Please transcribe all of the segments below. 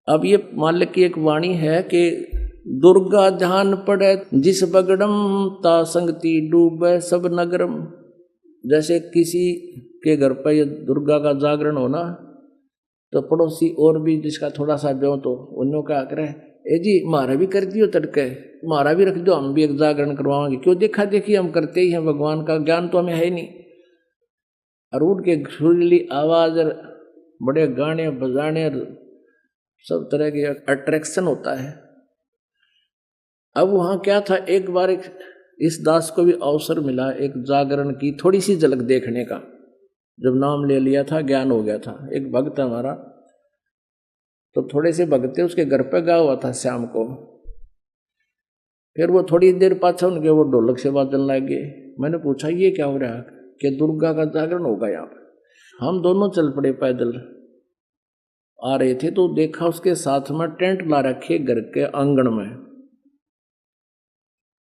अब ये मालिक की एक वाणी है कि दुर्गा ध्यान पड़े जिस बगड़म ता संगति डूबे सब नगरम। जैसे किसी के घर पर ये दुर्गा का जागरण होना तो पड़ोसी और भी जिसका थोड़ा सा ब्यो तो उन्होंने क्या करे, ए जी मारा भी कर दियो तड़के, मारा भी रख दो, हम भी एक जागरण करवाएंगे। क्यों देखा देखी हम करते ही हैं, भगवान का ज्ञान तो हमें है ही नहीं। और उनके सुरीली आवाज और बड़े गाने बजाने सब तरह के अट्रैक्शन होता है। अब वहां क्या था, एक बार इस दास को भी अवसर मिला एक जागरण की थोड़ी सी झलक देखने का। जब नाम ले लिया था ज्ञान हो गया था। एक भक्त हमारा तो थोड़े से भगते उसके घर पे गया हुआ था शाम को। फिर वो थोड़ी देर पाछा उनके वो ढोलक से बाजन लग गए। मैंने पूछा ये क्या हो रहा है, कि दुर्गा का जागरण होगा यहाँ पर। हम दोनों चल पड़े, पैदल आ रहे थे तो देखा उसके साथ में टेंट ला रखे घर के आंगन में,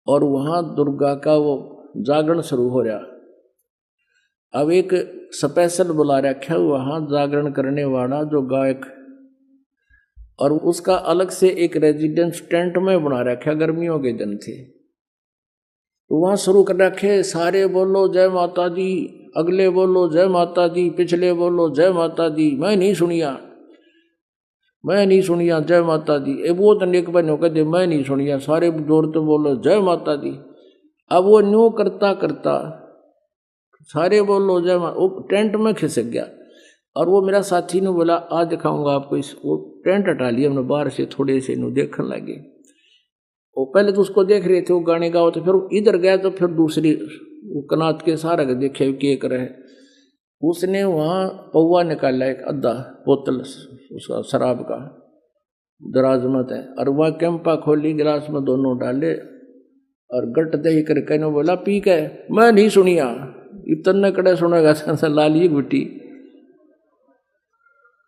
और वहां दुर्गा का वो जागरण शुरू हो रहा। अब एक स्पेशल बुला रखा वहां जागरण करने वाला जो गायक, और उसका अलग से एक रेजिडेंस टेंट में बना रखा, गर्मियों के दिन थे तो वहां शुरू कर रखे। सारे बोलो जय माता दी, अगले बोलो जय माता दी, पिछले बोलो जय माता दी। मैं नहीं सुनिया जय माता दी। वो तो नेक बनो कहते मैं नहीं सुनिया, सारे जोर तो बोलो जय माता दी। अब वो न्यू करता करता सारे बोलो जय माता, वो टेंट में खिसक गया। और वो मेरा साथी ने बोला आज दिखाऊंगा आपको इस, वो टेंट हटा लिया हमने बाहर से, थोड़े से नु देखने लगे। वो पहले तो उसको देख रहे थे वो गाने गाओ, तो फिर इधर गया तो फिर दूसरी वो कनात के सहारा देखे के कर रहे। उसने वहाँ पौवा निकाला एक आधा बोतल उसका शराब का, दराज मत है, और वह कैंपा खोली, गिलास में दोनों डाले और गट दही करके ने बोला पी के। मैं नहीं सुनिया, इतने कड़े सुनेगा लाली गुटी,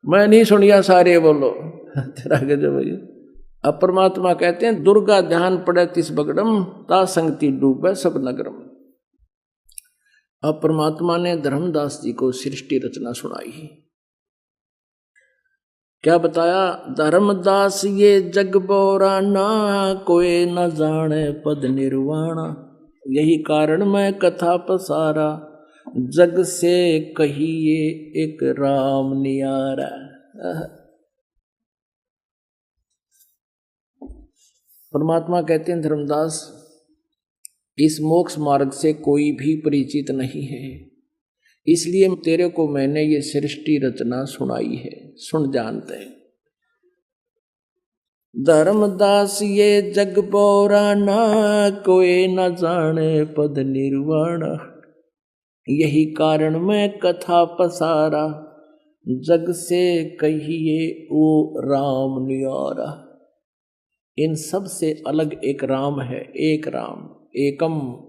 मैं नहीं सुनिया, सारे बोलो तेरा गजब भैया। अब परमात्मा कहते हैं दुर्गा ध्यान पड़े तिस बगड़म ता संगति डूबे सब नगरम। अब परमात्मा ने धर्मदास जी को सृष्टि रचना सुनाई। क्या बताया, धर्मदास ये जग बोरा ना, कोई न जाने पद निर्वाणा। यही कारण मैं कथा पसारा, जग से कहिए एक राम नियारा। परमात्मा कहते हैं धर्मदास इस मोक्ष मार्ग से कोई भी परिचित नहीं है, इसलिए तेरे को मैंने ये सृष्टि रचना सुनाई है, सुन जानते हैं। धर्मदास ये जग बोरा ना, कोई न जाने पद निर्वाणा। यही कारण मैं कथा पसारा, जग से कहिए ओ राम नियारा। इन सब से अलग एक राम है, एक राम एकम।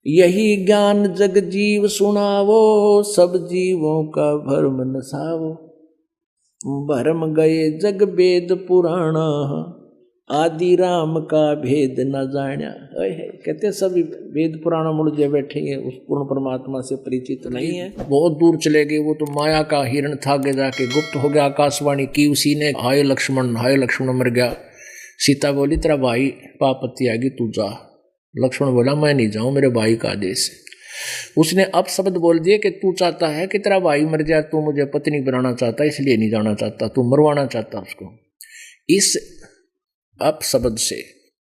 यही ज्ञान जग जीव सुनावो, सब जीवों का भरम नसावो। भरम गए जग वेद पुराणा, आदि राम का भेद न जाना। कहते सभी वेद पुराण मुड़ बैठे हैं, उस पूर्ण परमात्मा से परिचित नहीं है, बहुत दूर चले गए। वो तो माया का हिरण था, आगे जाके गुप्त हो गया। आकाशवाणी की उसी ने, हाय लक्ष्मण मर गया। सीता बोली तेरा भाई पापत्ती आएगी तू जा। लक्ष्मण बोला मैं नहीं जाऊं, मेरे भाई का आदेश है। उसने अब शब्द बोल दिए कि तू चाहता है कि तेरा भाई मर जाए, तू मुझे पत्नी बनाना चाहता है, इसलिए नहीं जाना चाहता, तू मरवाना चाहता उसको। इस अब शब्द से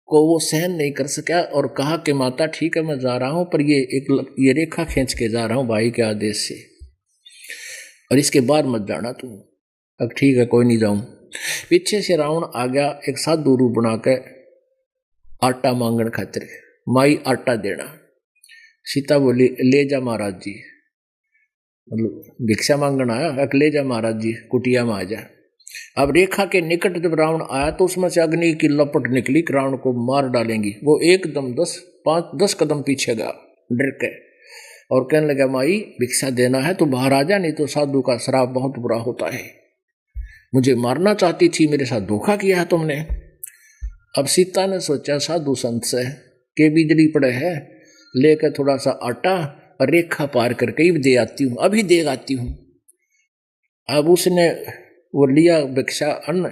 को वो सहन नहीं कर सका और कहा कि माता ठीक है मैं जा रहा हूं, पर ये रेखा खींच के जा रहा हूं भाई के आदेश से, और इसके बाद मत जाना तू। अब ठीक है कोई नहीं जाऊं। पीछे से रावण आ गया एक साधु रूप बना के आटा मांगन खातिर, माई आटा देना। सीता बोली ले जा महाराज जी, मतलब भिक्षा मांगन आया, ले जा महाराज जी कुटिया में आ जा। अब रेखा के निकट जब रावण आया तो उसमें से अग्नि की लपट निकली कि रावण को मार डालेंगी। वो एकदम 10 कदम पीछे गया डर के, और कहने लगा माई भिक्षा देना है तो बाहर आ जा, नहीं तो साधु का श्राप बहुत बुरा होता है। मुझे मारना चाहती थी, मेरे साथ धोखा किया है तुमने। अब सीता ने सोचा साधु संत से के बिजली पड़े है, लेकर थोड़ा सा आटा और रेखा पार करके ही दे आती हूँ, अभी दे आती हूँ। अब उसने वो लिया भिक्षा अन्न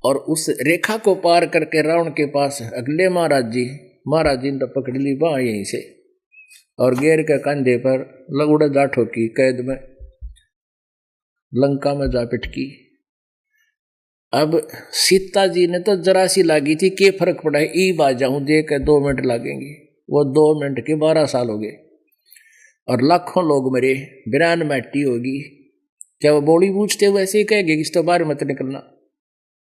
और उस रेखा को पार करके रावण के पास अगले महाराज जी ने तो पकड़ ली बाँ यहीं से और गेर के कंधे पर लगुड़ा जा ठोकी, कैद में लंका में जा पिटकी। अब सीता जी ने तो जरा सी लागी थी, के फर्क पड़ा है, ई बाज जाऊं दे के 2 मिनट लागेंगे, वो 2 मिनट के 12 साल हो गए और लाखों लोग मरे, बिरान मैटी होगी। क्या वो बोली बूझते वैसे ही कहेंगे कि इस तो बाहर मत निकलना,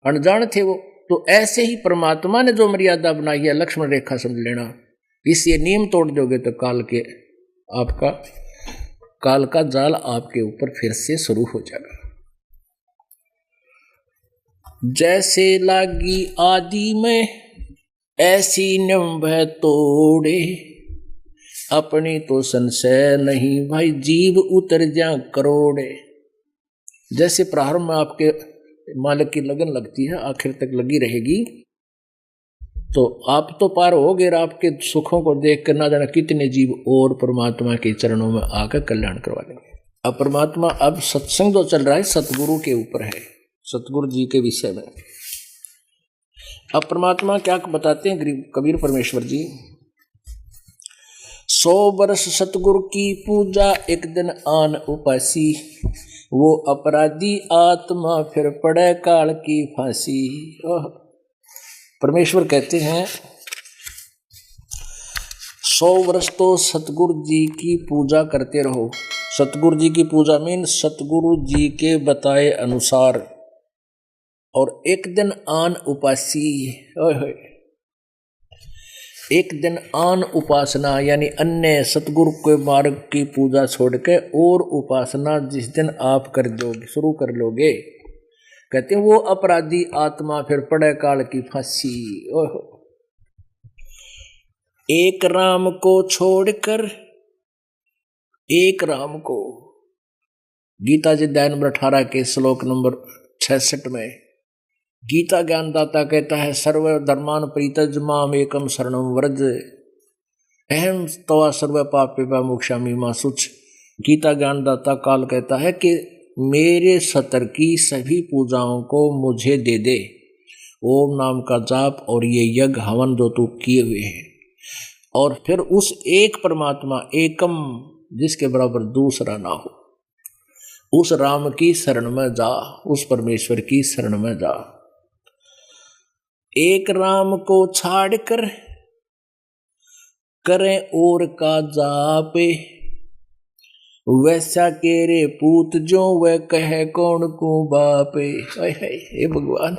अनजान थे वो। तो ऐसे ही परमात्मा ने जो मर्यादा बनाई है लक्ष्मण रेखा समझ लेना, इससे नियम तोड़ दोगे तो काल का जाल आपके ऊपर फिर से शुरू हो जाएगा। जैसे लागी आदि में ऐसी निम्ब तोड़े, अपनी तो संशय नहीं भाई जीव उतर जा करोड़े। जैसे प्रारंभ में आपके मालिक की लगन लगती है, आखिर तक लगी रहेगी, तो आप तो पार हो गए, आपके सुखों को देख कर ना जाना कितने जीव और परमात्मा के चरणों में आकर कल्याण करवा लेंगे। अब परमात्मा, अब सत्संग जो चल रहा है सतगुरु के ऊपर है, सतगुरु जी के विषय में। अब परमात्मा क्या बताते हैं कबीर परमेश्वर जी, 100 वर्ष सतगुरु की पूजा, एक दिन आन उपासी, वो अपराधी आत्मा फिर पड़े काल की फांसी। परमेश्वर कहते हैं 100 वर्ष तो सतगुरु जी की पूजा करते रहो। सतगुरु जी की पूजा मीन सतगुरु जी के बताए अनुसार, और एक दिन आन उपासी, एक दिन आन उपासना यानी अन्य सतगुरु के मार्ग की पूजा छोड़ के और उपासना जिस दिन आप कर दोगे, शुरू कर लोगे, कहते हैं वो अपराधी आत्मा फिर पड़े काल की फांसी। ओहो, एक राम को छोड़कर, एक राम को, गीता जी अध्याय नंबर 18 के श्लोक नंबर 66 में गीता ज्ञानदाता कहता है, सर्व धर्मान परित्यज्य माम एकम शरणम व्रज, अहम तवा सर्व पापेभ्यो मोक्षामि मा शुच। गीता ज्ञानदाता काल कहता है कि मेरे सतर की सभी पूजाओं को मुझे दे दे, ओम नाम का जाप और ये यज्ञ हवन जो तू किए हुए हैं, और फिर उस एक परमात्मा एकम जिसके बराबर दूसरा ना हो, उस राम की शरण में जा, उस परमेश्वर की शरण में जा। एक राम को छाड़ कर करें और का जापे, वैसा केरे पूत जो वह कहे कौन को बापे। हे भगवान,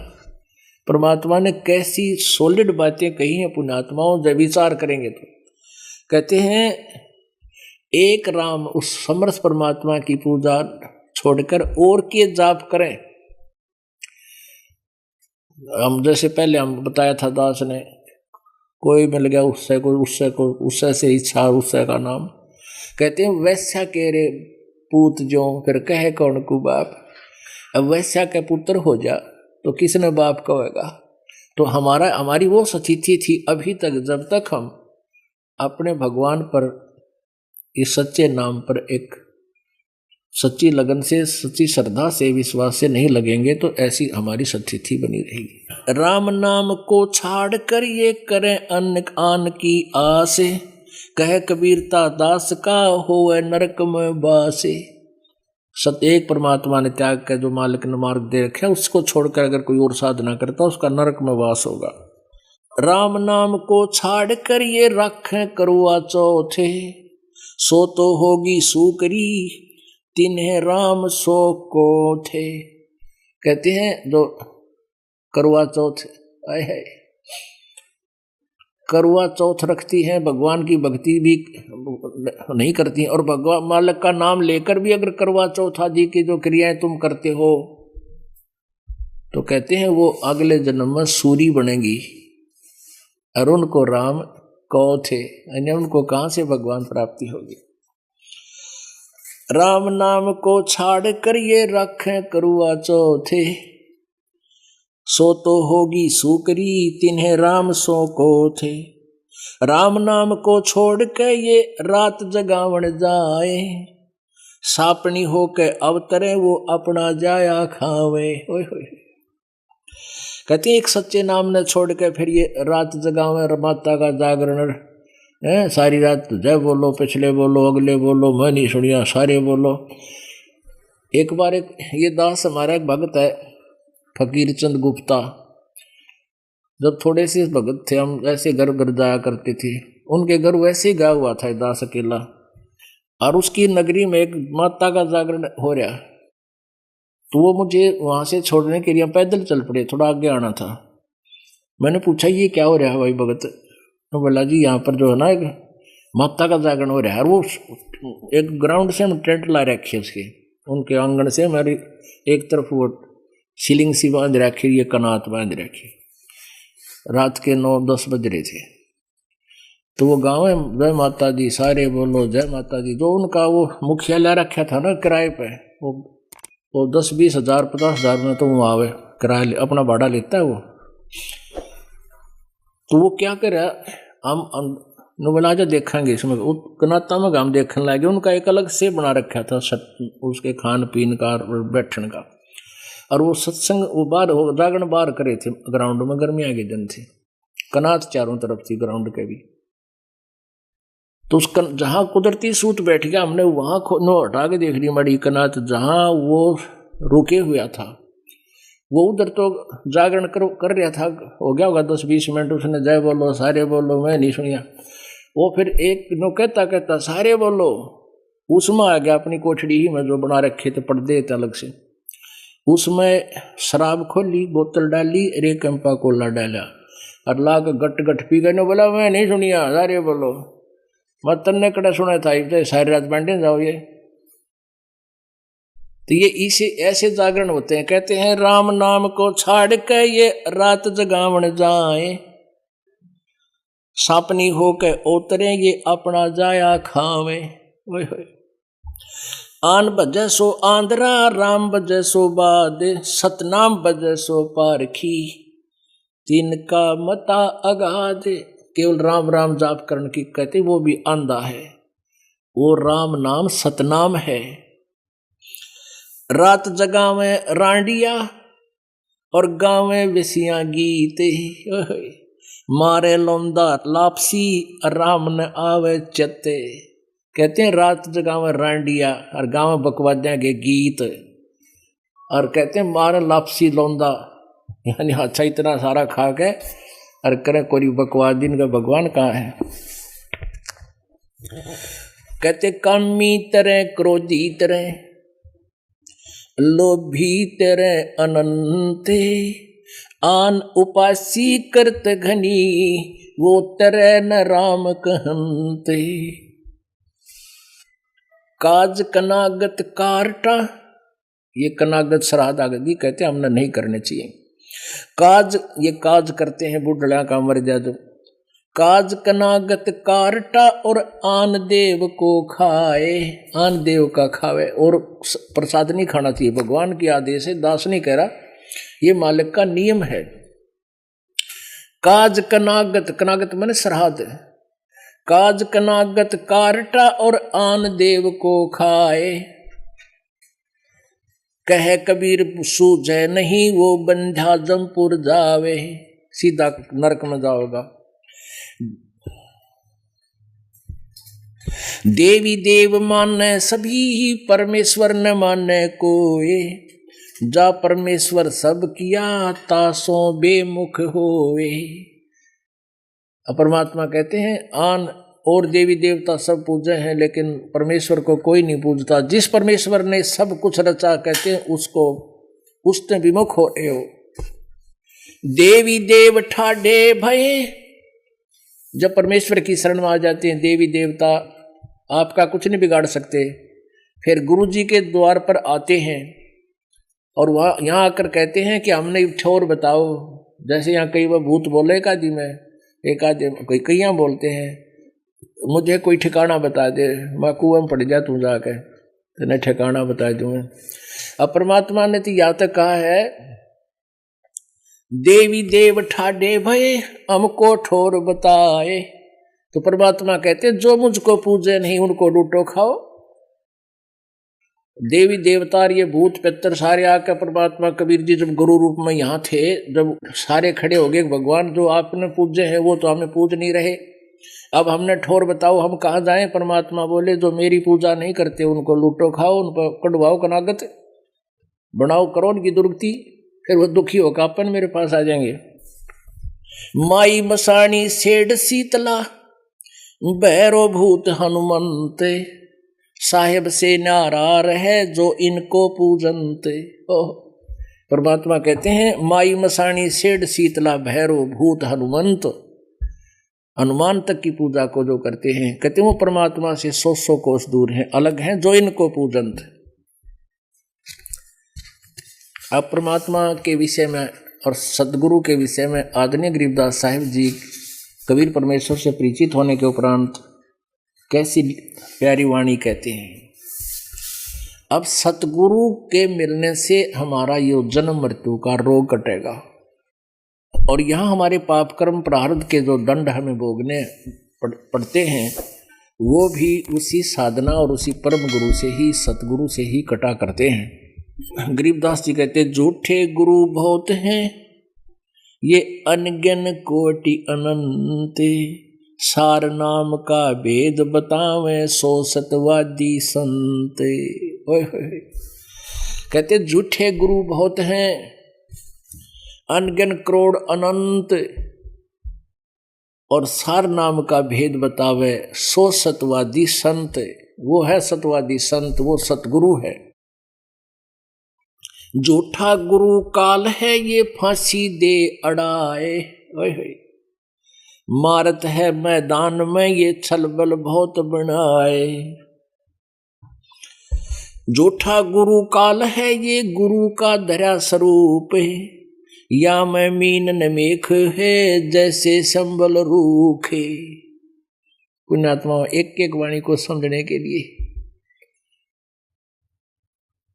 परमात्मा ने कैसी सॉलिड बातें कही हैं पुण्यात्माओं, जब विचार करेंगे तो। कहते हैं एक राम, उस समर्थ परमात्मा की पूजा छोड़कर और के जाप करें। हम जैसे पहले हम बताया था, दास ने कोई मिल गया उससे, कोई उससे से इच्छा, उससे का नाम, कहते हैं वैश्या के रे पूत जो फिर कहे कौन को बाप। अब वैश्या के पुत्र हो जा तो किसने बाप कहेगा। तो हमारी वो स्थिति थी अभी तक, जब तक हम अपने भगवान पर, इस सच्चे नाम पर एक सच्ची लगन से, सच्ची श्रद्धा से, विश्वास से नहीं लगेंगे, तो ऐसी हमारी स्थिति बनी रहेगी। राम नाम को छाड़ कर ये करें अन्न आन की आस, कहे कबीरता दास का होवे नरक में बासे। एक परमात्मा ने त्याग कर जो मालिक ने मार्ग दे रखा, उसको छोड़कर अगर कोई और साधना करता उसका नरक में वास होगा। राम नाम को छाड़ कर ये रखें करुआ चौथे, सो तो होगी सूकरी तिन्हें राम सो को थे। कहते हैं जो करुआ चौथ है, करुआ चौथ रखती है, भगवान की भक्ति भी नहीं करती है, और भगवान मालिक का नाम लेकर भी अगर करुआ चौथ आदि की जो क्रियाएं तुम करते हो, तो कहते हैं वो अगले जन्म में सूरी बनेगी, और उनको राम कौ थे, यानी उनको कहां से भगवान प्राप्ति होगी। राम नाम को छाड़ कर ये रखें करुआ चौथे, सो तो होगी सूकरी तिन्हें राम सो को थे। राम नाम को छोड़ के ये रात जगावन जाए, सापनी हो के अवतरे वो अपना जाया खावे। ओए होए। कहते हैं एक सच्चे नाम ने छोड़ के फिर ये रात जगावे माता का जागरण है। सारी रात जय बोलो, पिछले बोलो, अगले बोलो, मैं नहीं सुनिया, सारे बोलो। एक बार ये दास हमारा एक भगत है फकीर चंद गुप्ता, जब थोड़े से भगत थे हम ऐसे घर घर जाया करते थे, उनके घर वैसे ही गया हुआ था दास अकेला, और उसकी नगरी में एक माता का जागरण हो रहा, तो वो मुझे वहां से छोड़ने के लिए पैदल चल पड़े, थोड़ा आगे आना था। मैंने पूछा ये क्या हो रहा है भाई भगत? तो बोला जी यहाँ पर जो है ना एक माता का जागरण हो रहा है, और वो एक ग्राउंड से हम टेंट ला रखी है उसके, उनके आंगन से हमारी एक तरफ वो सीलिंग सी बांध रखी, ये कनात बांध रखी। रात के 9-10 बज रहे थे, तो वो गाँव है जय माता दी, सारे बोलो जय माता दी। जो उनका वो मुखिया ला रखा था ना किराए पे, वो 10-20 हजार 50 हजार में तो वो आवे किराया अपना भाड़ा लेता है वो। तो वो क्या करे, हम नोबलाजा देखेंगे इसमें कनाता में हम देखने लगे, उनका एक अलग से बना रखा था उसके खान पीन का और बैठने का। और वो सत्संग वो बाहर जागरण बाहर करे थे ग्राउंड में, गर्मियाँ के दिन थे, कनात चारों तरफ थी ग्राउंड के भी। तो उस जहाँ कुदरती सूत बैठ गया, हमने वहाँ नो हटा के देख ली मड़ी कनात, जहाँ वो रुके हुआ था वो उधर तो जागरण कर रहा था, हो गया होगा 10-20 मिनट, उसने जय बोलो सारे बोलो, मैं नहीं सुनिया। वो फिर एक नो कहता कहता सारे बोलो, उसमें आ गया अपनी कोठड़ी ही में जो बना रखे थे पर्दे थे अलग से, उसमें शराब खोली, बोतल डाली, एक कैंपा कोला डाला और ला के गट गट पी गए। बोला मैं नहीं सुनिया, सारे बोलो, मैं तन्ने कड़ा सुना था, सारी रात बांटे जाओ ये। तो ये इसे ऐसे जागरण होते हैं। कहते हैं राम नाम को छाड़ के ये रात जगावन जाए, सापनी हो के उतरे ये अपना जाया खावे। आन बजे सो आंध्रा, राम बजे सो बाद, सतनाम बजे सो पारखी, तिनका मता अगाध। केवल राम राम जाप करने की कहते वो भी आंधा है, वो राम नाम सतनाम है। रात जगावे रांडिया और गावे विसिया गीत, मारे लौंदा लापसी राम न आवे चते। कहते हैं रात जगावे रांडिया और गावे बकवादिया के गीत, और कहते हैं मारे लापसी लौंदा, यानी अच्छा इतना सारा खा के और करे कोई बकवादिन का भगवान कहाँ है। कहते कामी तरह क्रोधी तरह लोभी तेरे अनंते, आन उपासी करत घनी वो तेरे न राम कहंते। काज कनागत कारटा, ये कनागत श्राद्ध आदि कहते हैं हमने नहीं करने चाहिए। काज ये काज करते हैं बुढ़ड़ा का मर जा जो, काज कनागत कारटा और आन देव को खाए, आन देव का खावे। और प्रसाद नहीं खाना चाहिए, भगवान की आदेश है, दास नहीं कह रहा, ये मालिक का नियम है। काज कनागत, कनागत माने श्राद्ध, काज कनागत कारटा और आन देव को खाए, कहे कबीर सूझे नहीं वो बंध्या जमपुर जावे, सीधा नरक में जाओगा। देवी देव माने सभी परमेश्वर न माने कोई, जा परमेश्वर सब किया तासों बेमुख होए। परमात्मा कहते हैं आन और देवी देवता सब पूजे हैं, लेकिन परमेश्वर को कोई नहीं पूजता। जिस परमेश्वर ने सब कुछ रचा कहते हैं उसको उसने विमुख हो रहे हो। देवी देव ठाडे भय, जब परमेश्वर की शरण में आ जाते हैं देवी देवता आपका कुछ नहीं बिगाड़ सकते। फिर गुरु जी के द्वार पर आते हैं और वहाँ यहाँ आकर कहते हैं कि हमने छोर बताओ, जैसे यहाँ कई बार भूत बोले एक आदि में, एक आदि कोई कईयाँ बोलते हैं, मुझे कोई ठिकाना बता दे, मैं कुआं में पड़ जा तू जाके, तेने ठिकाना बता दूँ। अब परमात्मा ने तो यहाँ तक कहा है देवी देव ठाडे भय हमको ठोर बताए, तो परमात्मा कहते जो मुझको पूजे नहीं उनको लूटो खाओ। देवी देवता ये भूत पितर सारे आकर परमात्मा कबीर जी जब गुरु रूप में यहाँ थे, जब सारे खड़े हो गए भगवान जो आपने पूजे हैं वो तो हमें पूज नहीं रहे, अब हमने ठोर बताओ हम कहाँ जाएं। परमात्मा बोले जो मेरी पूजा नहीं करते उनको लूटो खाओ, उन पर कटवाओ कनागत बनाओ करो उनकी दुर्गति, फिर वो दुखी होकर अपन मेरे पास आ जाएंगे। माई मसाणी सेठ शीतला भैरो भूत हनुमंत साहेब से नारार है जो इनको पूजनते। परमात्मा कहते हैं माई मसाणी सेठ शीतला भैरो भूत हनुमंत, हनुमान तक की पूजा को जो करते हैं कहते हैं वो परमात्मा से 100 कोस दूर हैं, अलग हैं, जो इनको पूजनते। अब परमात्मा के विषय में और सदगुरु के विषय में आदरणीय गरीबदास साहिब जी कबीर परमेश्वर से परिचित होने के उपरांत कैसी प्यारी वाणी कहते हैं। अब सतगुरु के मिलने से हमारा ये जन्म मृत्यु का रोग कटेगा और यहाँ हमारे पाप कर्म प्रारब्ध के जो दंड हमें भोगने पड़ते हैं वो भी उसी साधना और उसी परम गुरु से ही सतगुरु से ही कटा करते हैं। गरीबदास जी कहते झूठे गुरु बहुत हैं ये अनगिन कोटि अनंत, सार नाम का भेद बतावे सो सतवादी संत। कहते झूठे गुरु बहुत हैं, अनगिन करोड़ अनंत, और सार नाम का भेद बतावे सो सतवादी संत। वो है सतवादी संत, वो सतगुरु है। झूठा गुरु काल है ये फांसी दे अड़ाए, मारत है मैदान में ये छलबल बहुत बनाए। झूठा गुरु काल है ये गुरु का धरा स्वरूप, या मैं मीन नमेख है जैसे संबल रूखे। पुण्यात्मा एक एक वाणी को समझने के लिए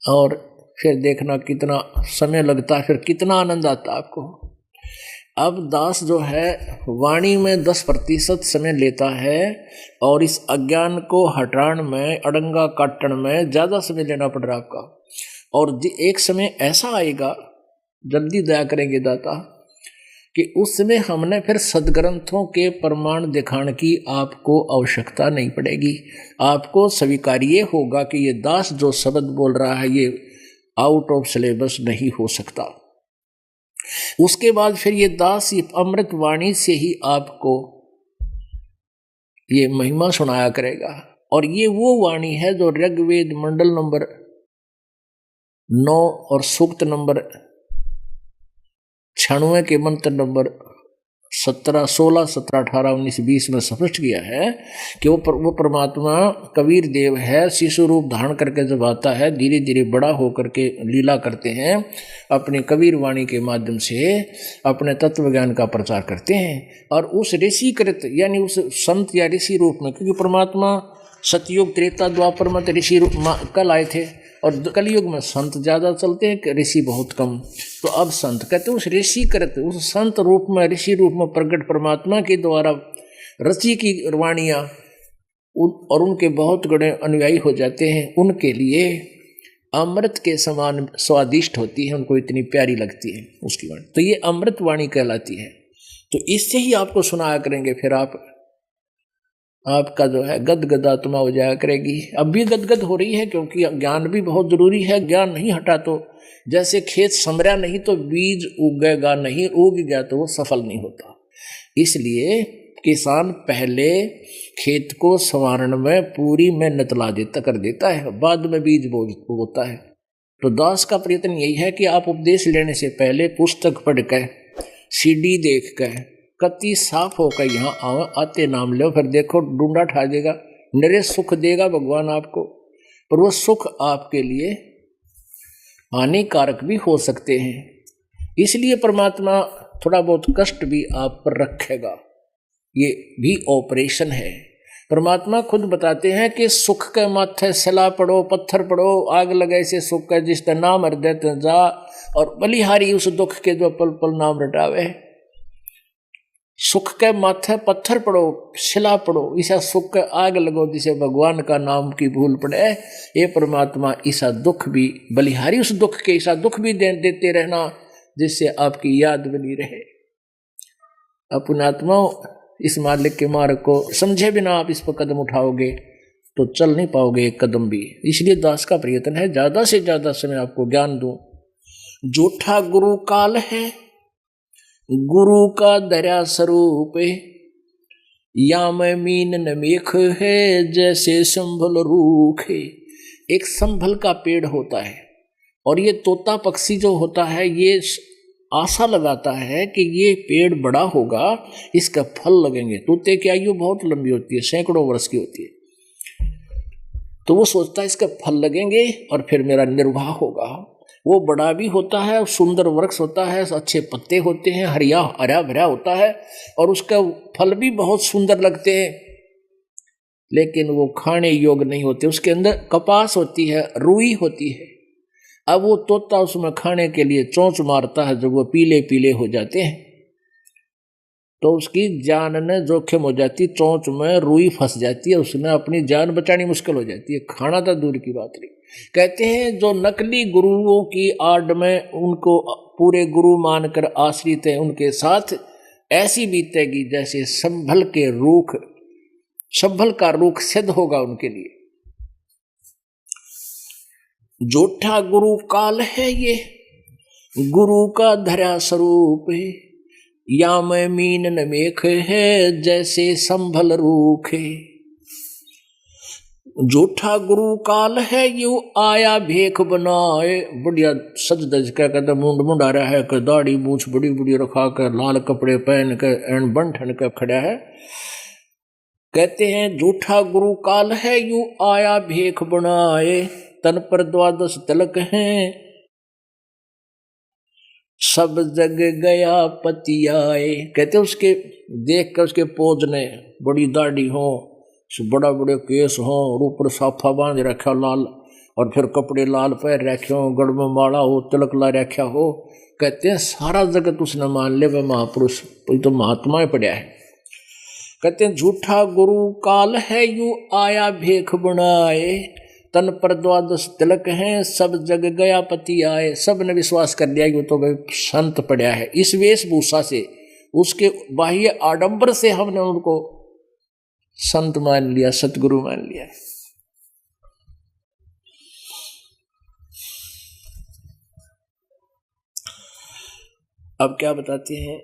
और फिर देखना कितना समय लगता है, फिर कितना आनंद आता आपको। अब दास जो है वाणी में 10% समय लेता है और इस अज्ञान को हटाने में, अड़ंगा काटने में ज़्यादा समय लेना पड़ रहा आपका। और एक समय ऐसा आएगा, जल्दी दया करेंगे दाता, कि उस समय हमने फिर सदग्रंथों के प्रमाण दिखाने की आपको आवश्यकता नहीं पड़ेगी। आपको स्वीकार्य होगा कि ये दास जो शब्द बोल रहा है ये आउट ऑफ सिलेबस नहीं हो सकता। उसके बाद फिर ये दास अमृत वाणी से ही आपको ये महिमा सुनाया करेगा। और ये वो वाणी है जो ऋग्वेद मंडल नंबर 9 और सूक्त नंबर 96 के मंत्र नंबर 17, 16, 17, 18, 19, 20 में स्पष्ट किया है कि वो परमात्मा कबीर देव है। शिशु रूप धारण करके जब आता है धीरे धीरे बड़ा होकर के लीला करते हैं, अपने कबीर वाणी के माध्यम से अपने तत्व ज्ञान का प्रचार करते हैं। और उस ऋषि कृत यानी उस संत या ऋषि रूप में, क्योंकि परमात्मा सतयुग त्रेता द्वापर में ऋषि रूप कल आए थे और कलयुग में संत ज़्यादा चलते हैं, ऋषि बहुत कम। तो अब संत कहते हैं उस ऋषि करते उस संत रूप में, ऋषि रूप में प्रकट परमात्मा के द्वारा रची की वाणियाँ और उनके बहुत बड़े अनुयायी हो जाते हैं, उनके लिए अमृत के समान स्वादिष्ट होती है, उनको इतनी प्यारी लगती है उसकी वाणी। तो ये अमृत वाणी कहलाती है। तो इससे ही आपको सुनाया करेंगे, फिर आपका जो है गदगद आत्मा हो जाया करेगी। अब भी गदगद हो रही है क्योंकि ज्ञान भी बहुत जरूरी है। ज्ञान नहीं हटा तो जैसे खेत समरा नहीं तो बीज उगेगा नहीं, उग गया तो वो सफल नहीं होता। इसलिए किसान पहले खेत को संवारण में पूरी मेहनत कर देता है, बाद में बीज बोता है। तो दास का प्रयत्न यही है कि आप उपदेश लेने से पहले पुस्तक पढ़ कर, सीडी देख कर, कति साफ होकर यहाँ आओ, आते नाम लो, फिर देखो ढूंढा ठा देगा, निरे सुख देगा भगवान आपको। पर वो सुख आपके लिए हानिकारक भी हो सकते हैं, इसलिए परमात्मा थोड़ा बहुत कष्ट भी आप पर रखेगा। ये भी ऑपरेशन है। परमात्मा खुद बताते हैं कि सुख के माथे सला पड़ो, पत्थर पड़ो, आग लगे से सुख है जिसका नाम हृदय जा, और बलिहारी उस दुख के जो पल पल नाम रटावे। सुख के माथे पत्थर पड़ो, शिला पड़ो, ईसा सुख के आग लगो, जिसे भगवान का नाम की भूल पड़े। ये परमात्मा ईसा दुख भी बलिहारी, उस दुख के ईसा दुख भी देते रहना, जिससे आपकी याद बनी रहे। अपने आत्मा इस मालिक के मार्ग को समझे बिना आप इस पर कदम उठाओगे तो चल नहीं पाओगे एक कदम भी। इसलिए दास का प्रयत्न है ज्यादा से ज्यादा समय आपको ज्ञान दूं। झूठा गुरु काल है, गुरु का दरिया स्वरूप, या मैं मीन न मेख है, जैसे संभल रूख है। एक संभल का पेड़ होता है और ये तोता पक्षी जो होता है ये आशा लगाता है कि ये पेड़ बड़ा होगा, इसका फल लगेंगे। तोते की आयु बहुत लंबी होती है, सैकड़ों वर्ष की होती है। तो वो सोचता है इसके फल लगेंगे और फिर मेरा निर्वाह होगा। वो बड़ा भी होता है, सुंदर वृक्ष होता है, अच्छे पत्ते होते हैं, हरा भरा होता है और उसका फल भी बहुत सुंदर लगते हैं, लेकिन वो खाने योग्य नहीं होते। उसके अंदर कपास होती है, रुई होती है। अब वो तोता उसमें खाने के लिए चोंच मारता है, जब वो पीले पीले हो जाते हैं तो उसकी जान ने जोखिम हो जाती, चोंच में रुई फंस जाती है, उसने अपनी जान बचानी मुश्किल हो जाती है, खाना तो दूर की बात नहीं। कहते हैं जो नकली गुरुओं की आड़ में उनको पूरे गुरु मानकर आश्रित है, उनके साथ ऐसी बीतेगी जैसे संभल का रूख सिद्ध होगा उनके लिए। झूठा गुरु काल है ये, गुरु का धरा स्वरूप है, या मैं मीन न मेख है, जैसे संभल रूख है। झूठा गुरु काल है, यू आया भेख बनाए। बढ़िया सज दज के कहते मुंड मुंड आ रहा है, कि दाढ़ी मूछ बड़ी बड़ी रखा कर, लाल कपड़े पहन के एन बन ठन के खड़ा है। कहते हैं झूठा गुरु काल है, यू आया भेख बनाए, तन पर 12 तिलक हैं, सब जग गया पतियाए। कहते उसके देख कर उसके पोजने बड़ी दाढ़ी हो, बड़ा बड़े केस हो, और ऊपर साफा बांध रखा लाल, और फिर कपड़े लाल पहन रखे हो, गड़ में माला हो, तिलक ला रखा हो। कहते हैं सारा जगत उसने मान ले वह महापुरुष तो महात्मा पड़ा है। कहते हैं झूठा गुरु काल है, यू आया भेख बनाए, तन पर 12 तिलक हैं, सब जग गया पति आए। सब ने विश्वास कर लिया कि तो भाई संत पड़ा है। इस वेशभूषा से, उसके बाह्य आडंबर से हमने उनको संत मान लिया, सतगुरु मान लिया। अब क्या बताते हैं,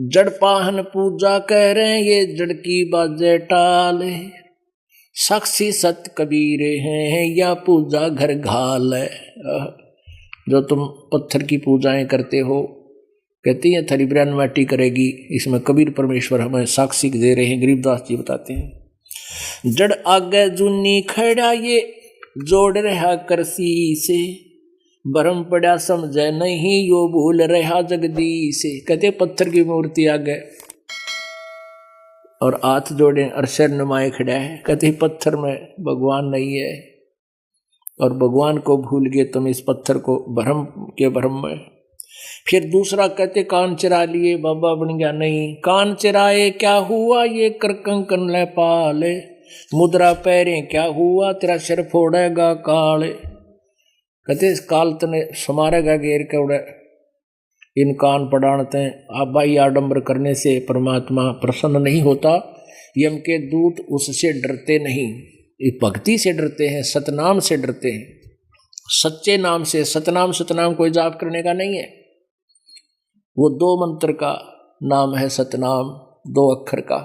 जड़ पाहन पूजा कह रहे हैं, ये जड़ की बाजे टाल, साक्षी सत कबीर हैं, या पूजा घर घाल है। जो तुम पत्थर की पूजाएं करते हो, कहती है थरी ब्रह्म माटी करेगी, इसमें कबीर परमेश्वर हमें साक्षी दे रहे हैं। गरीबदास जी बताते हैं, जड़ आगे जुनी खड़ा, ये जोड़ रहा करसी से, भरम पड़ा समझे नहीं, यो भूल रहा जगदीश से। कहते पत्थर की मूर्ति आगे और हाथ जोड़े और सिर नुमाए खड़ा है, कहते पत्थर में भगवान नहीं है, और भगवान को भूल गए तुम इस पत्थर को भ्रम में। फिर दूसरा कहते कान चरा लिए बाबा बन गया, नहीं कान चराए क्या हुआ, ये कर कंकन ले पाले, मुद्रा पैरे क्या हुआ, तेरा सिर फोड़ेगा काल। कहते काल तने समारेगा घेर के उड़े, इन कान पड़ाणते आबाई आडंबर करने से परमात्मा प्रसन्न नहीं होता। यम के दूत उससे डरते नहीं, ये भक्ति से डरते हैं, सतनाम से डरते हैं, सच्चे नाम से। सतनाम कोई जाप करने का नहीं है, वो 2 मंत्र का नाम है सतनाम, 2 अक्षर का,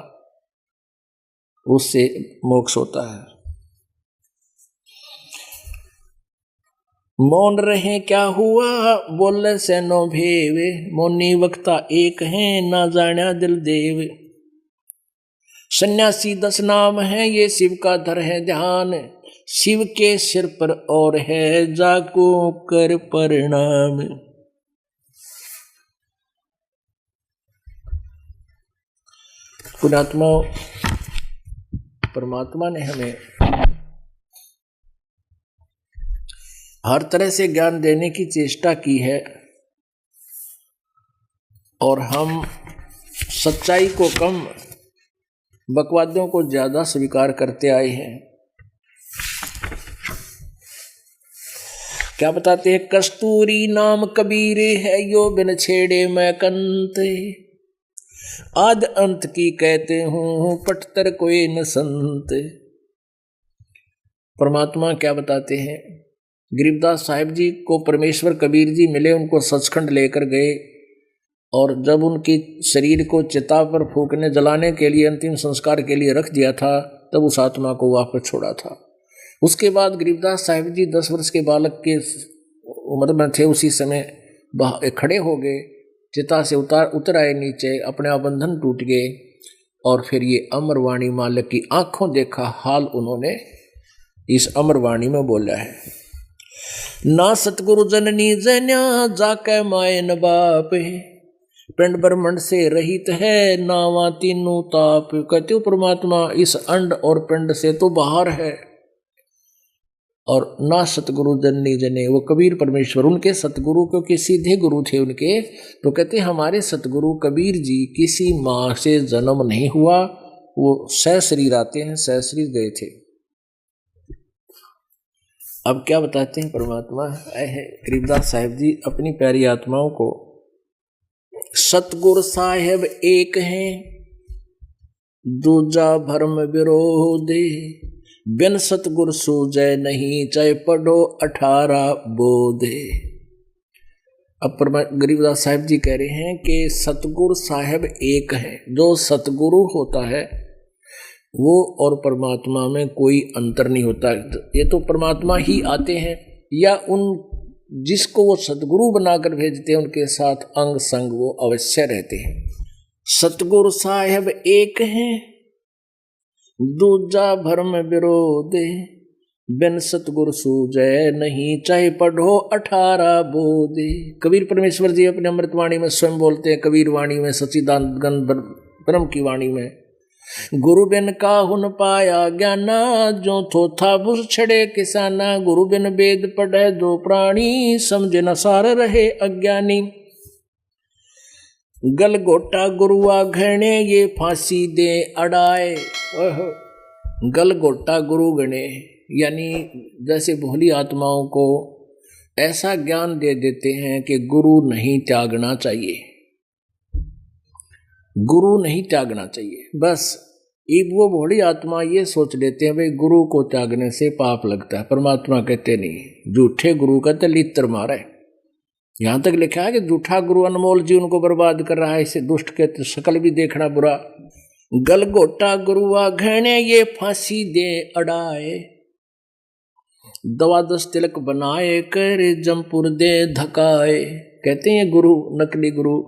उससे मोक्ष होता है। मौन रहे क्या हुआ, बोले से नो भेवे, मौनी वक्ता एक है, ना जाना दिल देव। सन्यासी 10 नाम है, ये शिव का धर है ध्यान, शिव के सिर पर और है, जाको कर प्रणाम। पुणात्मा परमात्मा ने हमें हर तरह से ज्ञान देने की चेष्टा की है, और हम सच्चाई को कम, बकवादियों को ज्यादा स्वीकार करते आए हैं। क्या बताते हैं? कस्तूरी नाम कबीर है, यो बिन छेड़े मैं कंत, आद अंत की कहते हूँ पटतर कोई न संत। परमात्मा क्या बताते हैं? गरीबदास साहिब जी को परमेश्वर कबीर जी मिले, उनको सचखंड लेकर गए, और जब उनकी शरीर को चिता पर फूकने जलाने के लिए अंतिम संस्कार के लिए रख दिया था, तब उस आत्मा को वापस छोड़ा था। उसके बाद गरीबदास साहिब जी 10 वर्ष के बालक के उम्र में थे, उसी समय खड़े हो गए, चिता से उतर आए नीचे, अपने आप बंधन टूट गए, और फिर ये अमरवाणी मालिक की आंखों देखा हाल उन्होंने इस अमरवाणी में बोला है। ना सतगुरु जननी जन्या जाके मायन बाप, पिंड ब्रह्मंड से रहित है नावा तीनों ताप। कहते हो परमात्मा इस अंड और पिंड से तो बाहर है, और ना सतगुरु जननी जने, वो कबीर परमेश्वर उनके सतगुरु, क्योंकि सीधे गुरु थे उनके, तो कहते हमारे सतगुरु कबीर जी किसी माँ से जन्म नहीं हुआ, वो सहशरीर आते हैं, सहशरीर गए थे। अब क्या बताते हैं परमात्मा है? गरीबदास साहिब जी अपनी प्यारी आत्माओं को, सतगुरु साहेब एक हैं दूजा भरम विरोधे, बिन सतगुर सूझे नहीं चाहे पढ़ो 18 बोधे। अब गरीबदास साहिब जी कह रहे हैं कि सतगुरु साहेब एक है। जो सतगुरु होता है वो और परमात्मा में कोई अंतर नहीं होता। ये तो परमात्मा ही आते हैं, या उन जिसको वो सतगुरु बनाकर भेजते हैं उनके साथ अंग संग वो अवश्य रहते हैं। सतगुरु साहेब एक हैं दूजा भरम विरोधे, बिन सतगुरु सूझे नहीं चाहे पढ़ो 18 बोधे। कबीर परमेश्वर जी अपने अमृतवाणी में स्वयं बोलते हैं, कबीर वाणी में, सच्चिदानंद ब्रह्म की वाणी में, गुरु बिन काहुन पाया ज्ञाना, जो थोथा बुस छड़े किसाना, गुरु बिन वेद पढ़े दो प्राणी, समझे न सार रहे अज्ञानी। गल गोटा गुरुआ घने ये फांसी दे अड़ाए। गल गोटा गुरु गणे, यानी जैसे भोली आत्माओं को ऐसा ज्ञान दे देते हैं कि गुरु नहीं त्यागना चाहिए, गुरु नहीं त्यागना चाहिए। बस एक वो भोली आत्मा ये सोच लेते हैं भाई गुरु को त्यागने से पाप लगता है। परमात्मा कहते नहीं, झूठे गुरु का तो लित्र मारे। यहां तक लिखा है कि झूठा गुरु अनमोल जीवन को बर्बाद कर रहा है, इसे दुष्ट के तो शकल भी देखना बुरा। गलगोटा गुरुआ घने ये फांसी दे अड़ाए, दवा 10 तिलक बनाए कर जमपुर दे धकाए। कहते हैं गुरु, नकली गुरु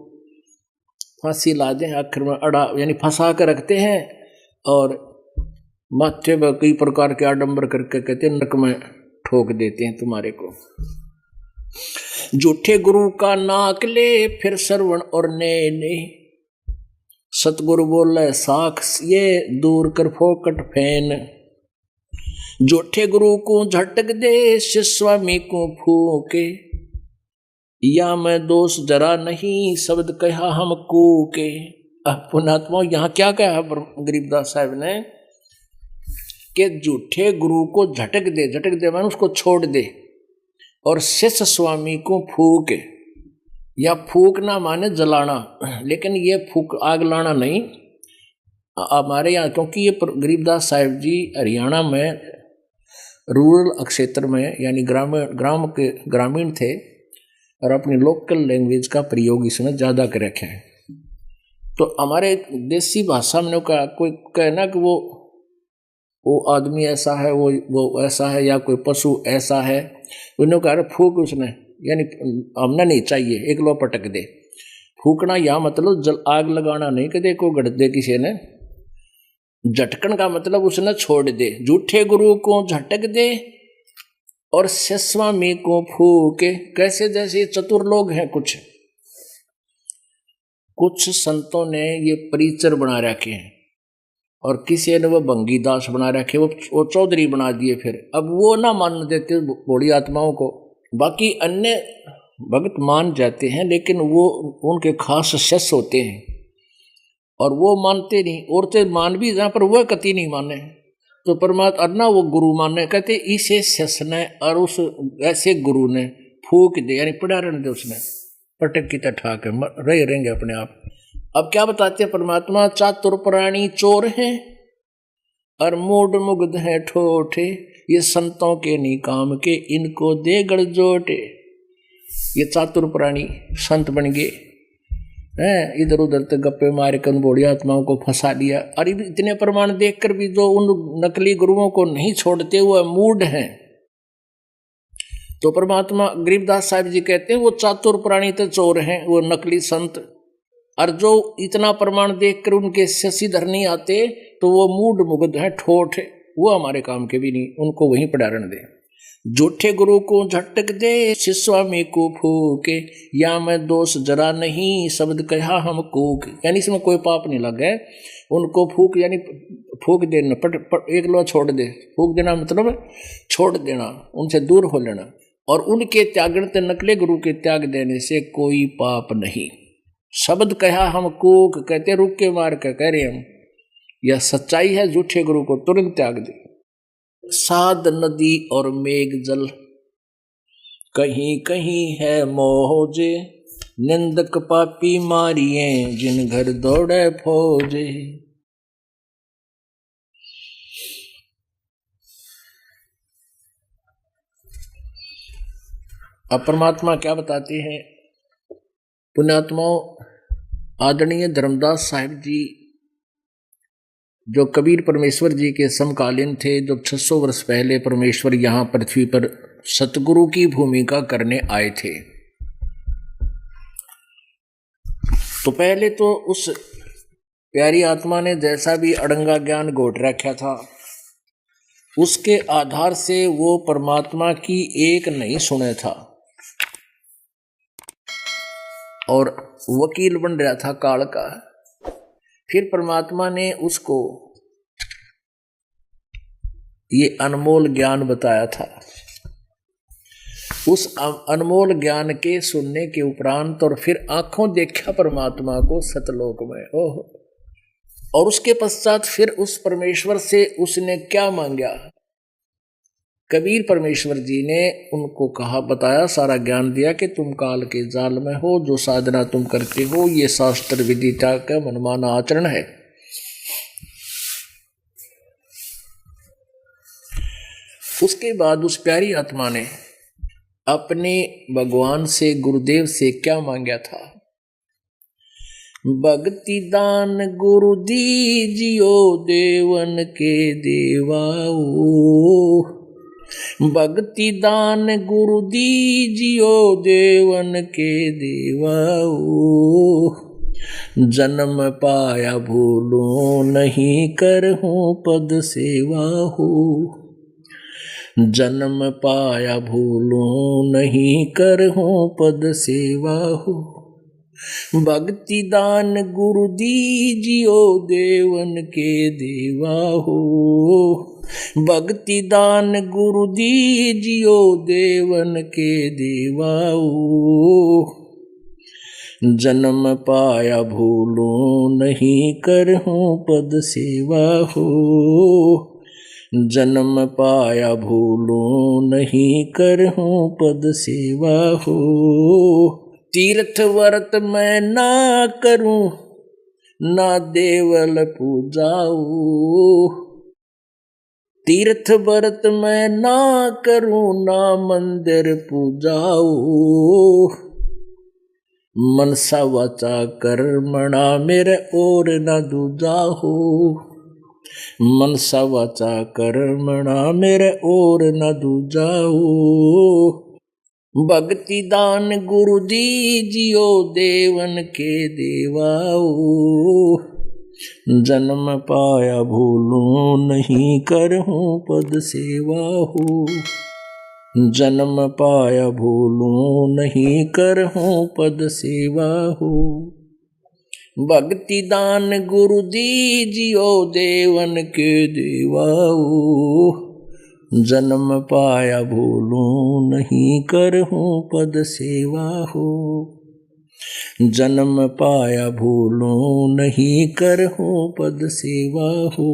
फांसी ला दें, आखिर में अड़ा यानी फंसा कर रखते हैं, और माथे पर कई प्रकार के आडंबर करके कहते हैं नरक में ठोक देते हैं तुम्हारे को। झूठे गुरु का नाक ले फिर श्रवण और ने, सतगुरु बोले साख ये दूर कर फोकट फैन। झूठे गुरु को झटक दे शिष्यस्वामी को फूके, या मैं दोष जरा नहीं शब्द कहा हम कूके। पुण्यात्मा यहाँ क्या कहा गरीबदास साहब ने कि झूठे गुरु को झटक दे, झटक दे मैंने उसको छोड़ दे, और शिष्य स्वामी को फूक, या फूकना माने जलाना, लेकिन ये फूक आग लाना नहीं हमारे यहाँ, क्योंकि ये गरीबदास साहिब जी हरियाणा में रूरल क्षेत्र में यानी ग्रामीण थे, और अपनी लोकल लैंग्वेज का प्रयोग इसमें ज़्यादा कर रखे हैं। तो हमारे देसी भाषा में कोई कहना कि वो आदमी ऐसा है, वो ऐसा है, या कोई पशु ऐसा है, उन्होंने कहा फूक उसने, यानी हमने नहीं चाहिए, एक लो पटक दे। फूकना या मतलब जल आग लगाना नहीं कि देखो गढ़ दे किसी ने, झटकन का मतलब उसने छोड़ दे। झूठे गुरु को झटक दे और शिष्यस्वामी को फूके। कैसे? जैसे चतुर लोग हैं, कुछ संतों ने ये परिचर बना रखे हैं, और किसी ने वो भंगीदास बना रखे, वो चौधरी बना दिए। फिर अब वो ना मान देते बूढ़ी आत्माओं को, बाकी अन्य भगत मान जाते हैं, लेकिन वो उनके खास शिष्य होते हैं। और वो मानते नहीं, और तो मान भी जहां पर वह कति नहीं माने, तो परमात्मा अन्ना वो गुरु माने, कहते इसे शस ने और उस ऐसे गुरु ने फूक दे, यानी पड़ारण दे, उसने पटक की ठा के रह रहेंगे अपने आप। अब क्या बताते हैं परमात्मा, चातुर प्राणी चोर हैं और मूड मुग्ध है ठोठे, ये संतों के नहीं काम के, इनको दे गड़जोटे। ये चातुर प्राणी संत बन गए हैं, इधर उधर तक गप्पे मारे कर बूढ़ी आत्माओं को फंसा दिया। और इतने प्रमाण देखकर भी जो उन नकली गुरुओं को नहीं छोड़ते हुए मूड हैं, तो परमात्मा गरीबदास साहिब जी कहते हैं वो चातुर प्राणी तो चोर हैं, वो नकली संत। और जो इतना प्रमाण देखकर उनके शशिधर नहीं आते, तो वो मूड मुग्ध है ठोठ, वो हमारे काम के भी नहीं, उनको वहीं पड़ारण दे। झूठे गुरु को झटक दे, शिष्यवामी को फूके, या मैं दोष जरा नहीं, शब्द कहा हम कूक। यानी इसमें कोई पाप नहीं लगे, उनको फूक यानी फूक देना, एक लो छोड़ दे, फूक देना मतलब छोड़ देना, उनसे दूर हो लेना। और उनके त्यागण ते नकले गुरु के त्याग देने से कोई पाप नहीं। शब्द कहा हम कूक, कहते रुक के मार कर कह रहे हम, यह सच्चाई है, झूठे गुरु को तुरंत त्याग दे। साध नदी और मेघ जल, कहीं कहीं है मोजे, निंदक पापी मारिए, जिन घर दौड़े फौजे। अब परमात्मा क्या बताते हैं, पुण्यात्माओं, आदरणीय धर्मदास साहिब जी जो कबीर परमेश्वर जी के समकालीन थे, जो 600 वर्ष पहले परमेश्वर यहाँ पृथ्वी पर सतगुरु की भूमिका करने आए थे, तो पहले तो उस प्यारी आत्मा ने जैसा भी अड़ंगा ज्ञान घोट रखा था, उसके आधार से वो परमात्मा की एक नहीं सुने था और वकील बन रहा था काल का। फिर परमात्मा ने उसको ये अनमोल ज्ञान बताया था। उस अनमोल ज्ञान के सुनने के उपरांत और फिर आंखों देखा परमात्मा को सतलोक में, ओह, और उसके पश्चात फिर उस परमेश्वर से उसने क्या मांगा। कबीर परमेश्वर जी ने उनको कहा, बताया, सारा ज्ञान दिया कि तुम काल के जाल में हो, जो साधना तुम करते हो ये शास्त्र विदिता का मनमाना आचरण है। उसके बाद उस प्यारी आत्मा ने अपने भगवान से, गुरुदेव से क्या मांगा था, भक्ति दान गुरु दीजियो, देवन के देवाओ, भक्ति दान गुरु दीजियो, देवन के देवाओ, जन्म पाया भूलो नहीं, करहूं पद सेवा हो, जन्म पाया भूलो नहीं, करहूं पद सेवा हो, भक्ति दान गुरु दीजियो, देवन के देवा हो, भक्ति दान गुरु दीजियो, देवन के देवा हो, जन्म पाया भूलो नहीं, करहूं पद सेवा हो, जन्म पाया भूलो नहीं, करहूं पद सेवा हो, तीर्थ व्रत मैं ना करूं, ना देवल पूजाऊं, तीर्थ व्रत मैं ना करूं, ना मंदिर पूजाऊं, मनसा वाचा कर्मणा मेरे और न दूजा हो, मनसा वाचा कर्मणा मेरे और न दूजा हो, भक्ति दान गुरु दीजियो, देवन के देवाओ, जन्म पाया भूलूं नहीं, करहूं पद सेवा हो, जन्म पाया भूलूं नहीं, करहूं पद सेवा हो, भक्ति दान गुरु दीजियो, देवन के देवाओ, जन्म पाया भूलूं नहीं, करहूं पद सेवा हो, जन्म पाया भूलूं नहीं, करहूं पद सेवा हो।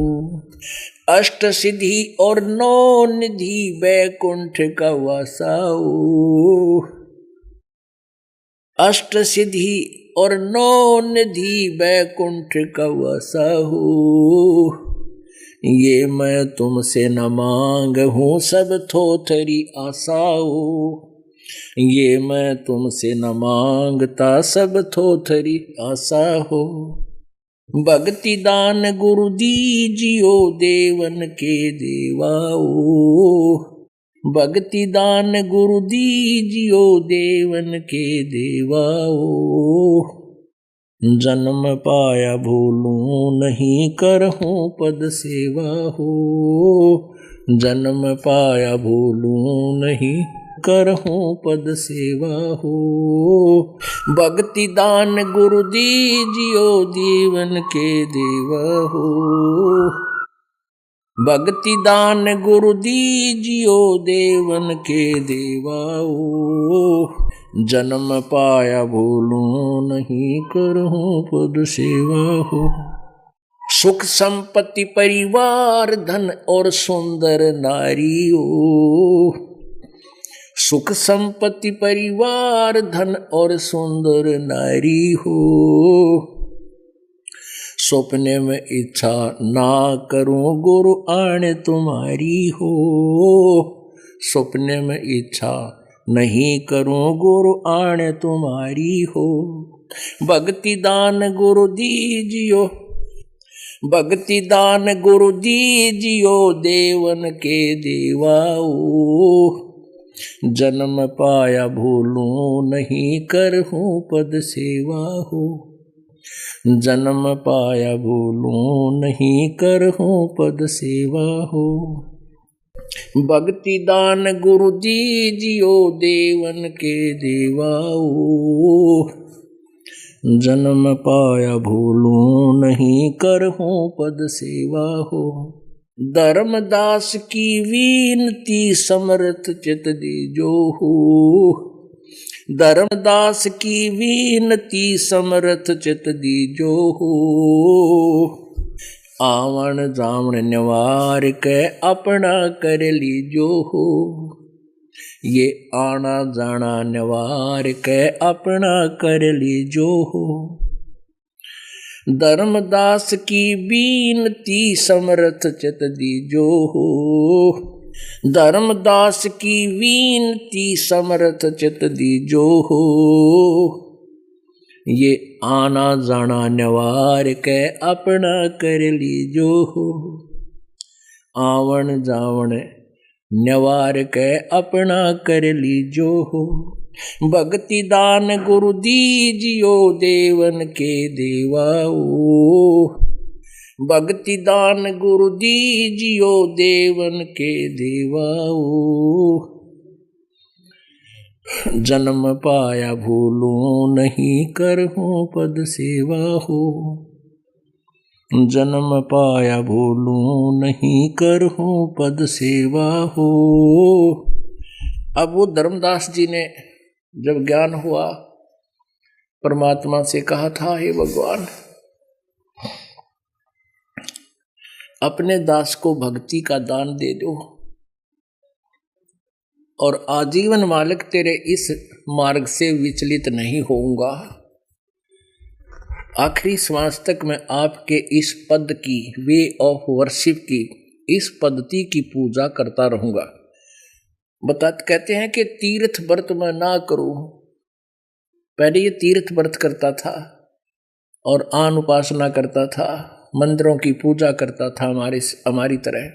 अष्ट सिद्धि और नौ निधि बैकुंठ का वासाओ। अष्ट सिद्धि और नौ निधि बैकुंठ का वासाओ। ये मैं तुमसे न मांग हूँ सब थोथरी आसाओ। ये मैं तुमसे न मांगता सब थोथरी आशा हो। भक्ति दान गुरु दीजियो देवन के देवाओ। भक्ति दान गुरु दीजियो देवन के देवाओ। जन्म पाया भूलूं नहीं, करहूं पद सेवा हो। जन्म पाया भूलूं नहीं, करहूं पद सेवा हो। भक्ति दान गुरु दीजियो देवन के देवा हो। भक्ति दान गुरु दीजियो देवन के देवाओ। जन्म पाया भूलूं नहीं, करहूं पद सेवा हो। सुख संपत्ति परिवार धन और सुंदर नारी हो। सुख संपत्ति परिवार धन और सुंदर नारी हो। सपने में इच्छा ना करूं गुरु आने तुम्हारी हो। सपने में इच्छा नहीं करूं गुरु आने तुम्हारी हो। भक्ति दान गुरु दीजियो। भक्ति दान गुरु दीजियो देवन के देवाओ। जन्म पाया भूलूं नहीं, करहूं पद सेवा हो। जन्म पाया भूलूं नहीं, करहूं पद सेवा हो। भक्ति दान गुरु दीजियो देवन के देवाओ। जन्म पाया भूलूं नहीं, करहूं पद सेवा हो। धर्मदास की विनती समर्थ चित दीजो हो। धर्मदास की विनती समर्थ चित दीजो हो। आवन जावन निवार के अपना कर लीजो हो। ये आना जाना निवार के अपना कर लीजो हो। धर्मदास की बीनती समर्थ चित दीजो हो। धर्मदास की बीनती समर्थ चित दीजो हो। ये आना जाना निवार के अपना कर लीजो हो। आवन जावन निवार के अपना कर लीजो हो। भक्ति दान गुरु दीजियो देवन के देवाओ। भक्ति दान गुरु दीजियो देवन के देवाओ। जन्म पाया भूलूं नहीं, करहूं पद सेवा हो। जन्म पाया भूलूं नहीं, करहूं पद सेवा हो। अब वो धर्मदास जी ने जब ज्ञान हुआ परमात्मा से कहा था, हे भगवान अपने दास को भक्ति का दान दे दो और आजीवन मालिक तेरे इस मार्ग से विचलित नहीं होऊंगा। आखिरी श्वास तक मैं आपके इस पद की, वे ऑफ वर्शिप की, इस पद्धति की पूजा करता रहूंगा। कहते हैं कि तीर्थ व्रत मैं ना करूं। पहले ये तीर्थ व्रत करता था और आन उपासना करता था, मंदिरों की पूजा करता था हमारी तरह।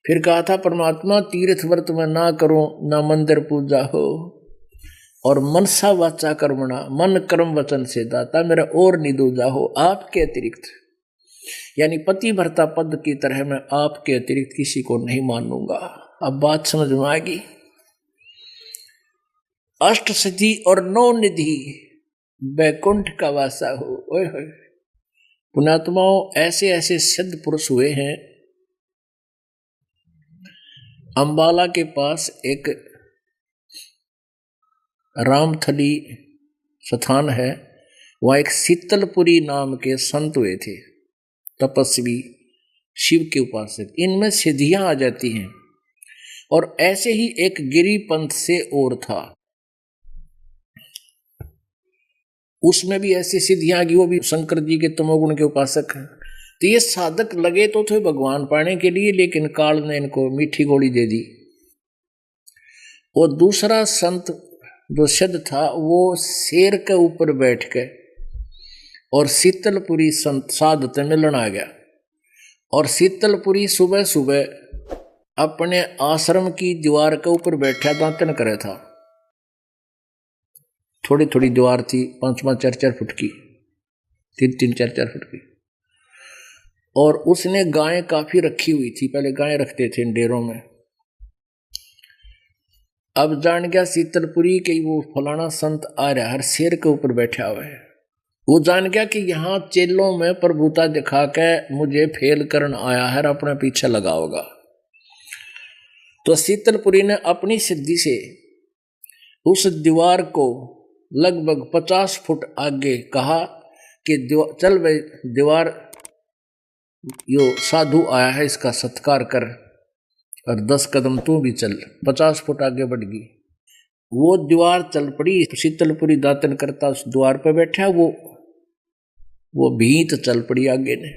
फिर कहा था परमात्मा तीर्थ व्रत मैं ना करूं, ना मंदिर पूजा हो, और मनसा वाचा कर्मणा, मन कर्म वचन से दाता मेरा और निदूजा हो आपके अतिरिक्त। यानी पति भरता पद की तरह मैं आपके अतिरिक्त किसी को नहीं मानूंगा। अब बात समझ में आएगी। अष्ट सिद्धि और नौ निधि बैकुंठ का वासा हो। ओए होए, पुण्यात्माओं ऐसे ऐसे सिद्ध पुरुष हुए हैं। अंबाला के पास एक रामथली स्थान है, वहाँ एक शीतलपुरी नाम के संत हुए थे, तपस्वी, शिव के उपासक। इनमें सिद्धियां आ जाती हैं। और ऐसे ही एक गिरिपंथ से और था, उसमें भी ऐसी सिद्धियां की, वो भी शंकर जी के तमोगुण के उपासक हैं। तो ये साधक लगे तो थे भगवान पाने के लिए, लेकिन काल ने इनको मीठी गोली दे दी। और दूसरा संत जो सिद्ध था, वो शेर के ऊपर बैठ के और शीतलपुरी संत साधु से मिलने आ गया। और शीतलपुरी सुबह सुबह अपने आश्रम की दीवार के ऊपर बैठा दातन करे था। थोड़ी थोड़ी दीवार थी, 5-5, 4-4 फुट की, 3-3, 4-4 फुट की। और उसने गायें काफी रखी हुई थी, पहले गायें रखते थे इन डेरों में। अब जान गया शीतलपुरी के वो फलाना संत आ रहा, हर शेर के ऊपर बैठा हुआ है। वो जान गया कि यहाँ चेलों में प्रभुता दिखा के मुझे फेल करने आया है, अपने पीछे लगा होगा। तो शीतलपुरी ने अपनी सिद्धि से उस दीवार को लगभग 50 फुट आगे कहा कि चल भाई दीवार, यो साधु आया है, इसका सत्कार कर, और 10 कदम तू भी चल। 50 फुट आगे बढ़ गई, वो दीवार चल पड़ी। शीतलपुरी दातन करता उस द्वार पर बैठा, वो भीत चल पड़ी आगे ने।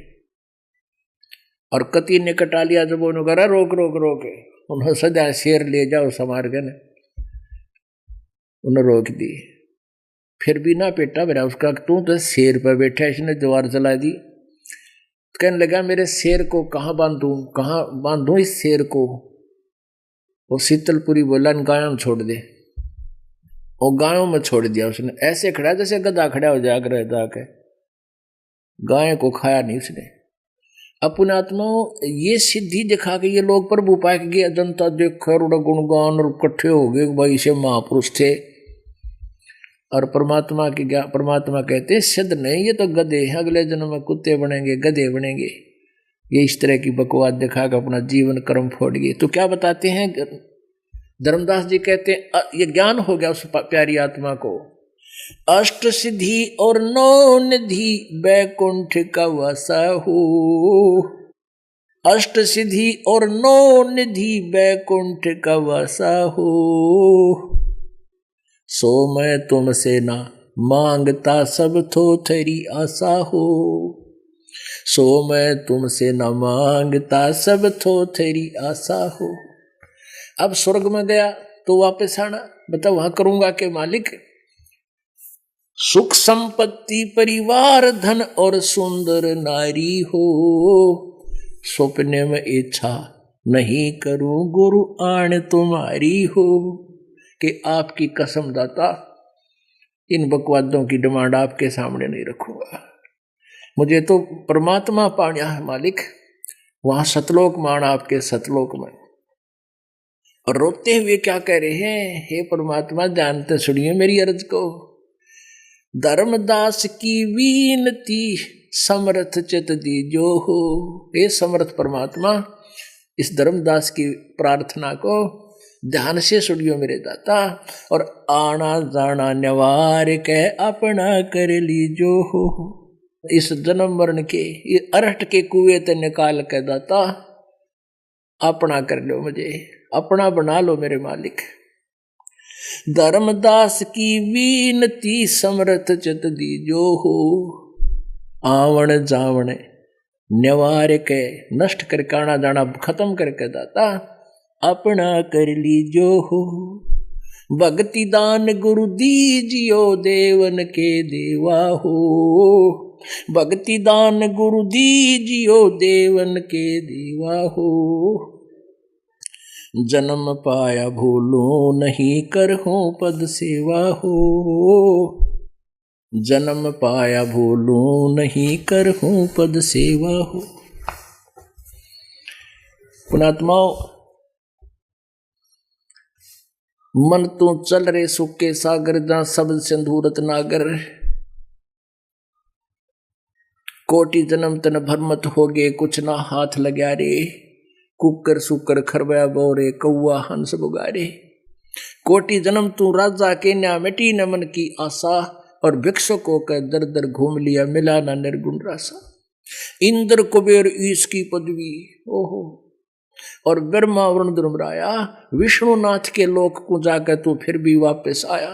और कति ने कटा लिया, जब उन्होंने कहा रोक रोक रोक, उन्होंने सजा शेर ले जाओ समार के ने, उन्हें रोक दी। फिर भी ना पेटा मेरा उसका, तू तो शेर पर बैठा, इसने दीवार चला दी। कहने लगा मेरे शेर को कहाँ बांधूं इस शेर को। और शीतलपुरी बोला इन गायों में छोड़ दे। और गायों में छोड़ दिया उसने, ऐसे खड़ा जैसे गधा खड़ा हो जाकर जाके, गाय को खाया नहीं उसने। अपने आत्मा ये सिद्धि दिखा के ये लोग प्रभु पाए गया, जनता देख करोड़ गुणगान और इकट्ठे हो गए, भाई से महापुरुष थे। और परमात्मा कहते हैं सिद्ध नहीं, ये तो गधे हैं, अगले जन्म में कुत्ते बनेंगे, गधे बनेंगे। ये इस तरह की बकवास दिखा के अपना जीवन कर्म फोड़ गए। तो क्या बताते हैं धर्मदास जी, कहते हैं ये ज्ञान हो गया उस प्यारी आत्मा को। अष्ट सिद्धि और 9 निधि बैकुंठ का वासा हो, अष्ट सिद्धि और 9 निधि बैकुंठ का वासा हो। सो मैं तुमसे ना मांगता सब थो तेरी आशा हो, सो मैं तुमसे न मांगता सब थो तेरी आशा हो। अब स्वर्ग में गया तो वापस आना, बता वहां करूंगा के मालिक, सुख संपत्ति परिवार धन और सुंदर नारी हो, सपने में इच्छा नहीं करूं गुरु आण तुम्हारी हो। कि आपकी कसम दाता, इन बकवादों की डिमांड आपके सामने नहीं रखूंगा, मुझे तो परमात्मा पाना है मालिक, वहां सतलोक मान आपके सतलोक में। और रोते हुए क्या कह रहे हैं, हे परमात्मा जानते सुनिए मेरी अर्ज को। धर्मदास की वीनती समर्थ चित दीजो हो, हे समर्थ परमात्मा इस धर्मदास की प्रार्थना को ध्यान से सुनियो मेरे दाता। और आना जाना निवार के अपना कर लीजो हो, इस जन्म मरण के ये अरहट के कुएं ते निकाल के दाता अपना कर लो, मुझे अपना बना लो मेरे मालिक। धर्मदास की वीनती समर्थ चित दीजो हो, आवण जावण निवार के नष्ट करके आना जाना खत्म करके दाता अपना कर लीजो हो। भक्ति दान गुरु दीजियो देवन के देवा हो, भक्ति दान गुरु दीजियो देवन के देवा हो। जन्म पाया भूलो नहीं करहूं पद सेवा हो, जन्म पाया भूलो नहीं करहूं पद सेवा हो। पुणात्माओं, मन तू चल रे सुख के सागर, जहां शब्द सिंधूरत नागर। कोटि जन्म तन भरमत हो गए, कुछ ना हाथ लग्या रे। कुकर सुकर खरबया बोरे, कौआ हंस बुगारे। कोटि जन्म तू राजा के न्या मिटी न मन की आशा, और भिक्षुक होकर दर दर घूम लिया, मिला ना निर्गुण रासा। इंद्र कुबेर ईश की पदवी, ओहो, और ब्रह्मा वरुण धर्मराया विष्णुनाथ के लोक को जाकर तू फिर भी वापस आया।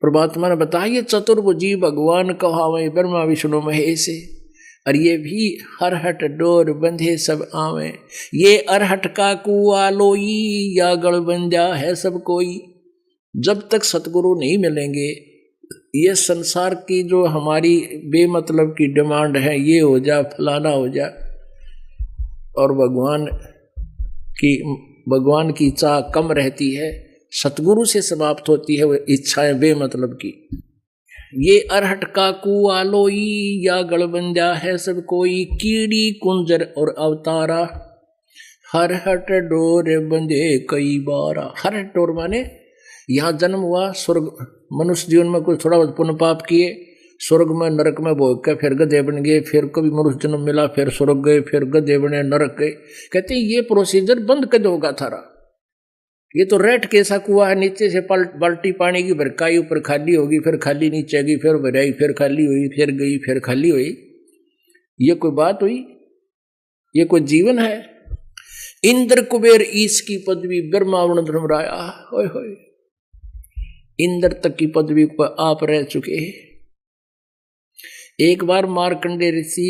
परमात्मा ने बताया चतुर्भुजी भगवान कहावे ब्रह्मा विष्णु महेश, और ये भी हरहट डोर बंधे सब आवे, ये अरहट का कुआ लोई या गढ़ बंजा है सब कोई। जब तक सतगुरु नहीं मिलेंगे ये संसार की जो हमारी बेमतलब की डिमांड है, ये हो जा फलाना हो जा, और भगवान की चाह कम रहती है, सतगुरु से समाप्त होती है वो इच्छाएं बेमतलब की। ये अरहट का कुआ लोई या गड़बंजा है सब कोई, कीड़ी कुंजर और अवतारा, हरहट डोर बंधे कई बारा। हरहट डोर माने यहाँ जन्म हुआ, स्वर्ग मनुष्य जीवन में कुछ थोड़ा बहुत पुण्य पाप किए, स्वर्ग में नरक में भोग के फिर गधे बन गए, फिर कभी मनुष्य जन्म मिला, फिर स्वर्ग गए, फिर गधे बने, नरक गए। कहते हैं ये प्रोसीजर बंद कर होगा थारा, ये तो रेट कैसा कुआ है, नीचे से बाल्टी पानी की भरकाई, ऊपर खाली होगी, फिर खाली नीचे गई, फिर भराई, फिर खाली हुई, फिर गई, फिर खाली हुई। ये कोई बात हुई? ये कोई जीवन है? इंद्र कुबेर ईश की पदवी ब्रह्मा वरुण धर्मराया, होय होय, इंद्र तक की पदवी पर आप रह चुके हैं। एक बार मार्कंडे ऋषि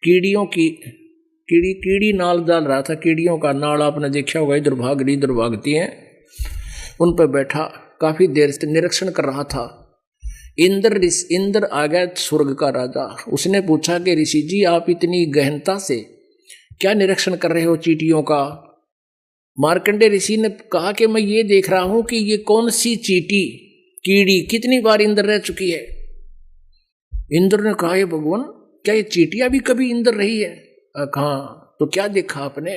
कीड़ियों की कीड़ी नाल डाल रहा था, कीड़ियों का नाल आपने देखा होगा, इधर भाग रही इधर भागती हैं, उन पर बैठा काफी देर से निरीक्षण कर रहा था। इंद्र आ गया, स्वर्ग का राजा। उसने पूछा कि ऋषि जी आप इतनी गहनता से क्या निरीक्षण कर रहे हो चींटियों का? मार्कंडे ऋषि ने कहा कि मैं ये देख रहा हूं कि ये कौन सी कीड़ी कितनी बार इंद्र रह चुकी है। इंद्र ने कहा ये भगवान क्या ये चींटियां भी कभी इंद्र रही है? कहा तो क्या देखा आपने?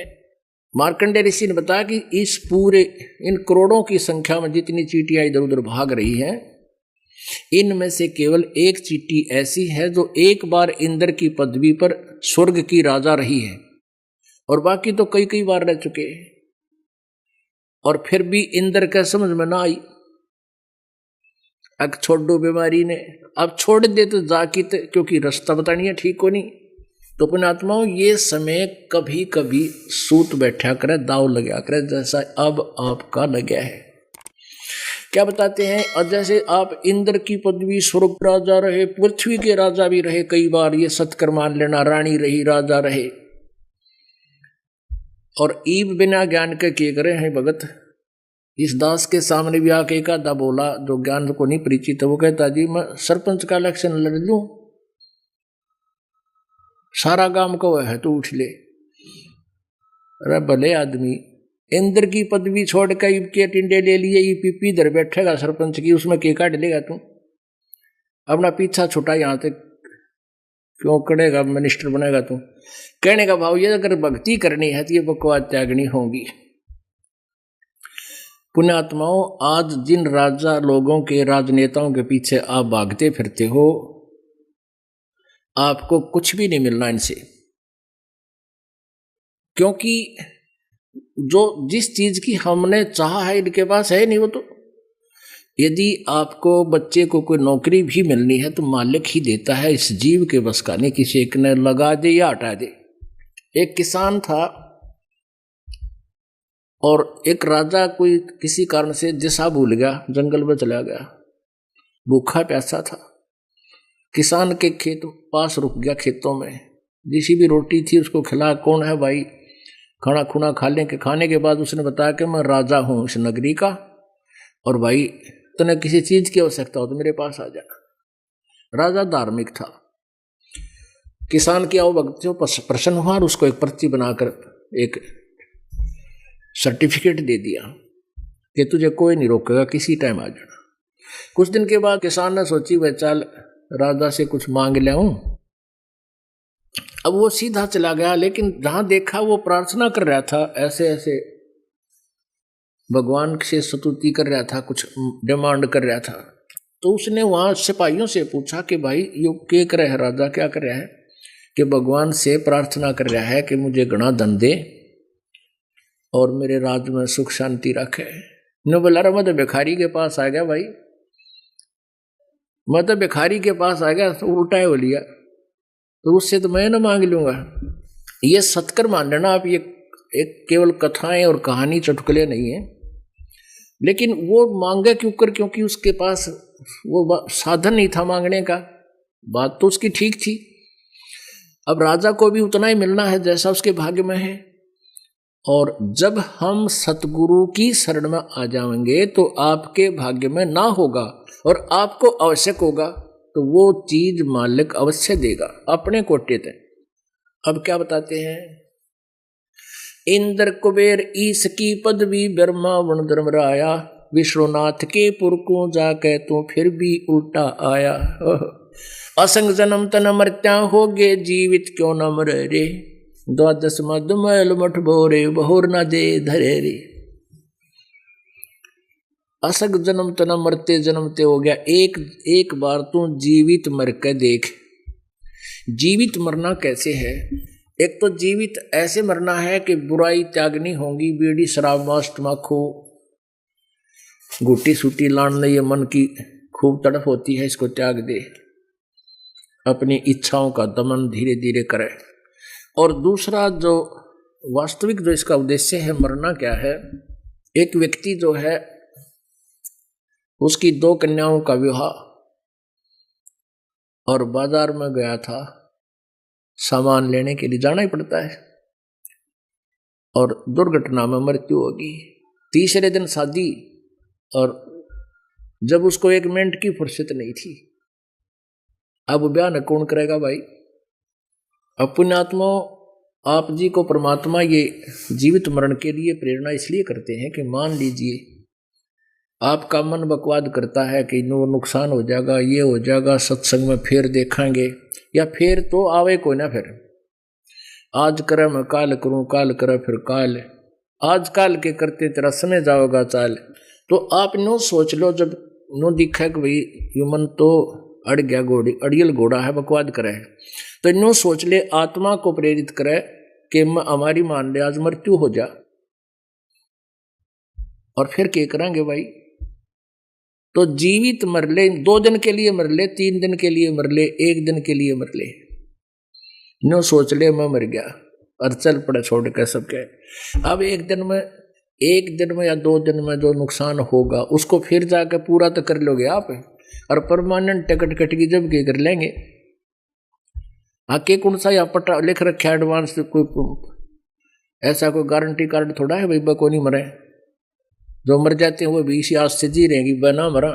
मार्कंडे ऋषि ने बताया कि इस पूरे इन करोड़ों की संख्या में जितनी चींटियां इधर उधर भाग रही हैं, इनमें से केवल एक चींटी ऐसी है जो एक बार इंद्र की पदवी पर स्वर्ग की राजा रही है, और बाकी तो कई कई बार रह चुके हैं, और फिर भी इंद्र का समझ में ना आई। अब छोड़ दो बीमारी ने, अब छोड़ दे तो जाकित, क्योंकि रास्ता बतानी है ठीक को नहीं। तो पुण्यात्माओं ये समय कभी कभी सूत बैठा करे, दाव लगा करे, जैसा अब आपका लगा है। क्या बताते हैं? और जैसे आप इंद्र की पदवी स्वर्ग राजा रहे, पृथ्वी के राजा भी रहे कई बार, ये सत्कर मान लेना, रानी रही राजा रहे, और ईब बिना ज्ञान के किए करे हैं भगत। इस दास के सामने भी आके एक आधा बोला जो ज्ञान को नहीं परिचित है, वो कहता जी मैं सरपंच का इलेक्शन लड़ लूं, सारा काम को है तो उठ ले। अरे भले आदमी, इंद्र की पदवी छोड़ कर ईब के टिंडे ले लिए, ये पीपी इधर बैठेगा सरपंच की, उसमें के काट लेगा तू? अपना पीछा छुटा, यहां तक क्यों करेगा, मिनिस्टर बनेगा तू? कहने का भाव ये अगर भक्ति करनी है तो ये बकवास त्यागनी होगी। पुण्यात्माओं आज जिन राजा लोगों के राजनेताओं के पीछे आप भागते फिरते हो, आपको कुछ भी नहीं मिलना इनसे, क्योंकि जो जिस चीज की हमने चाहा है इनके पास है नहीं वो तो। यदि आपको बच्चे को कोई नौकरी भी मिलनी है तो मालिक ही देता है, इस जीव के बस का नहीं, किसी एक ने लगा दे या हटा दे। एक किसान था और एक राजा कोई किसी कारण से दिशा भूल गया, जंगल में चला गया, भूखा प्यासा था, किसान के खेत पास रुक गया, खेतों में जिसी भी रोटी थी उसको खिला, कौन है भाई, खाना खुना खाने के बाद उसने बताया कि मैं राजा हूं इस नगरी का, और भाई तूने किसी चीज की आवश्यकता हो तो मेरे पास आ जा। राजा धार्मिक था, किसान की आवभक्ति से प्रसन्न हुआ और उसको एक पर्ची बनाकर एक सर्टिफिकेट दे दिया कि तुझे कोई नहीं रोकेगा, किसी टाइम आ जाना। कुछ दिन के बाद किसान ने सोची वह चल राजा से कुछ मांग ले आऊं। अब वो सीधा चला गया, लेकिन जहां देखा वो प्रार्थना कर रहा था, ऐसे ऐसे भगवान से स्तुति कर रहा था, कुछ डिमांड कर रहा था। तो उसने वहां सिपाहियों से पूछा कि भाई ये क्या कर रहा है राजा, क्या कर रहा है? कि भगवान से प्रार्थना कर रहा है कि मुझे घना धन दे और मेरे राज्य में सुख शांति रखे। ने बोला मैं तो भिखारी के पास आ गया भाई, मैं तो भिखारी के पास आ गया तो उल्टा ही हो लिया, तो उससे तो मैं ना मांग लूंगा। ये सत्कर्म मान लेना आप, ये एक केवल कथाएं और कहानी चुटकुले नहीं है। लेकिन वो मांगे क्यों कर, क्योंकि उसके पास वो साधन नहीं था मांगने का। बात तो उसकी ठीक थी। अब राजा को भी उतना ही मिलना है जैसा उसके भाग्य में है। और जब हम सतगुरु की शरण में आ जाएंगे तो आपके भाग्य में ना होगा और आपको आवश्यक होगा तो वो चीज मालिक अवश्य देगा अपने कोटे से। अब क्या बताते हैं, इंद्र कुबेर ईश की पदवी ब्रह्मा वन धर्मराया, विश्वनाथ के पुर को जाके तू फिर भी उल्टा आया। असंग जन्म तन मर्त्या हो गे जीवित क्यों न मरे रे, द्वादश मद मैल मठ बोरे बहुर न दे धरे रे। असंग जन्म तना मरते जन्मते हो गया, एक बार तू जीवित मर के देख। जीवित मरना कैसे है? एक तो जीवित ऐसे मरना है कि बुराई त्यागनी होगी, बीड़ी शराब मांस तम्बाकू गुट्टी सूटी लाने, ये मन की खूब तड़प होती है, इसको त्याग दे, अपनी इच्छाओं का दमन धीरे धीरे करे। और दूसरा जो वास्तविक जो इसका उद्देश्य है मरना क्या है, एक व्यक्ति जो है उसकी 2 कन्याओं का विवाह और बाजार में गया था, सामान लेने के लिए जाना ही पड़ता है, और दुर्घटना में मृत्यु होगी। तीसरे दिन शादी, और जब उसको 1 मिनट की फुर्सत नहीं थी, अब ब्याह न कौन करेगा भाई? अपने आत्मा आप जी को परमात्मा ये जीवित मरण के लिए प्रेरणा इसलिए करते हैं कि मान लीजिए आपका मन बकवाद करता है कि नो नुकसान हो जाएगा, ये हो जाएगा, सत्संग में फिर देखेंगे, या फिर तो आवे कोई ना, फिर आज करे मैं काल करूं, काल करे फिर काल, आज काल के करते तेरा समय जाओगा चाल। तो आप नो सोच लो, जब नो दिखा कि भाई ये मन तो अड़ गया, घोड़ी अड़ियल घोड़ा है, बकवाद करे, तो नो सोच ले, आत्मा को प्रेरित करे कि हमारी मान ले आज मृत्यु हो जा, और फिर क्या करेंगे भाई? तो जीवित मर ले, 2 दिन के लिए मर ले, 3 दिन के लिए मर ले, 1 दिन के लिए मर ले, नो सोच ले मैं मर गया और चल पड़े छोड़ के सबके। अब 1 दिन में या 2 दिन में जो नुकसान होगा उसको फिर जाकर पूरा तो कर लोगे आप, और परमानेंट टिकट कटेगी जब के कर लेंगे। आके कौन सा या पट्टा लिख रखा एडवांस, कोई ऐसा कोई गारंटी कार्ड थोड़ा है भाई को नहीं मरे, जो मर जाते हैं वो भी इसी आस से जी रहेंगी, बना मरा।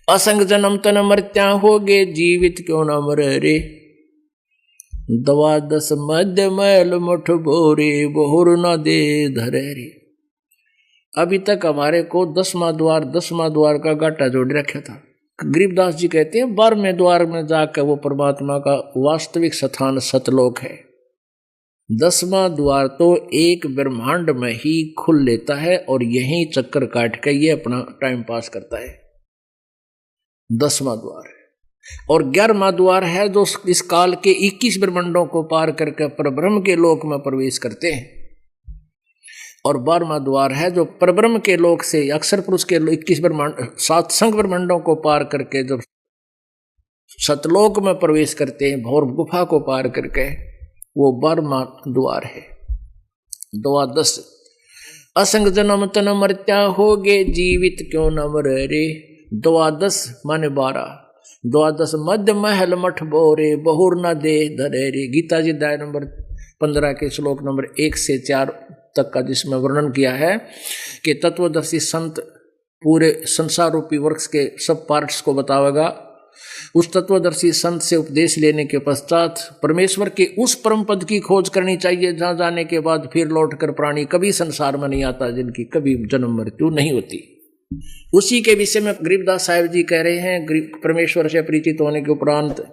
असंग जन्म तन मर्त्या हो गे जीवित क्यों न मरे रे, द्वादश मध्य मैल मठ बोरे बहुर न दे धरे रे। अभी तक हमारे को 10वां द्वार का गाटा जोड़ रखा था। गरीबदास जी कहते हैं 12वें द्वार में जाकर वो परमात्मा का वास्तविक स्थान सतलोक है। 10वां द्वार तो एक ब्रह्मांड में ही खुल लेता है और यहीं चक्कर काट के ये अपना टाइम पास करता है, 10वां द्वार। और 11वां द्वार है जो इस काल के 21 ब्रह्मांडों को पार करके परब्रह्म के लोक में प्रवेश करते हैं। और 12वां द्वार है जो परब्रह्म के लोक से अक्षर पुरुष के 21 ब्रह्मांड 7 संग ब्रह्मांडों को पार करके जब सतलोक में प्रवेश करते हैं, भौर गुफा को पार करके, वो 12वां द्वार है। द्वादश असंग जन्म तन मर्त्या हो गे जीवित क्यों न मरे रे, द्वादश माने 12, द्वादश मध्य महल मठ बोरे बहुर न दे धरे रे। गीता जी अध्याय नंबर 15 के श्लोक नंबर 1 से 4 तक का जिसमें वर्णन किया है कि तत्वदर्शी संत पूरे संसार रूपी वृक्ष के सब पार्ट्स को बतावेगा। उस तत्वदर्शी संत से उपदेश लेने के पश्चात परमेश्वर के उस परम पद की खोज करनी चाहिए जहां जाने के बाद फिर लौटकर प्राणी कभी संसार में नहीं आता, जिनकी कभी जन्म मृत्यु नहीं होती। उसी के विषय में गरीबदास साहिब जी कह रहे हैं, परमेश्वर से परिचित होने के उपरांत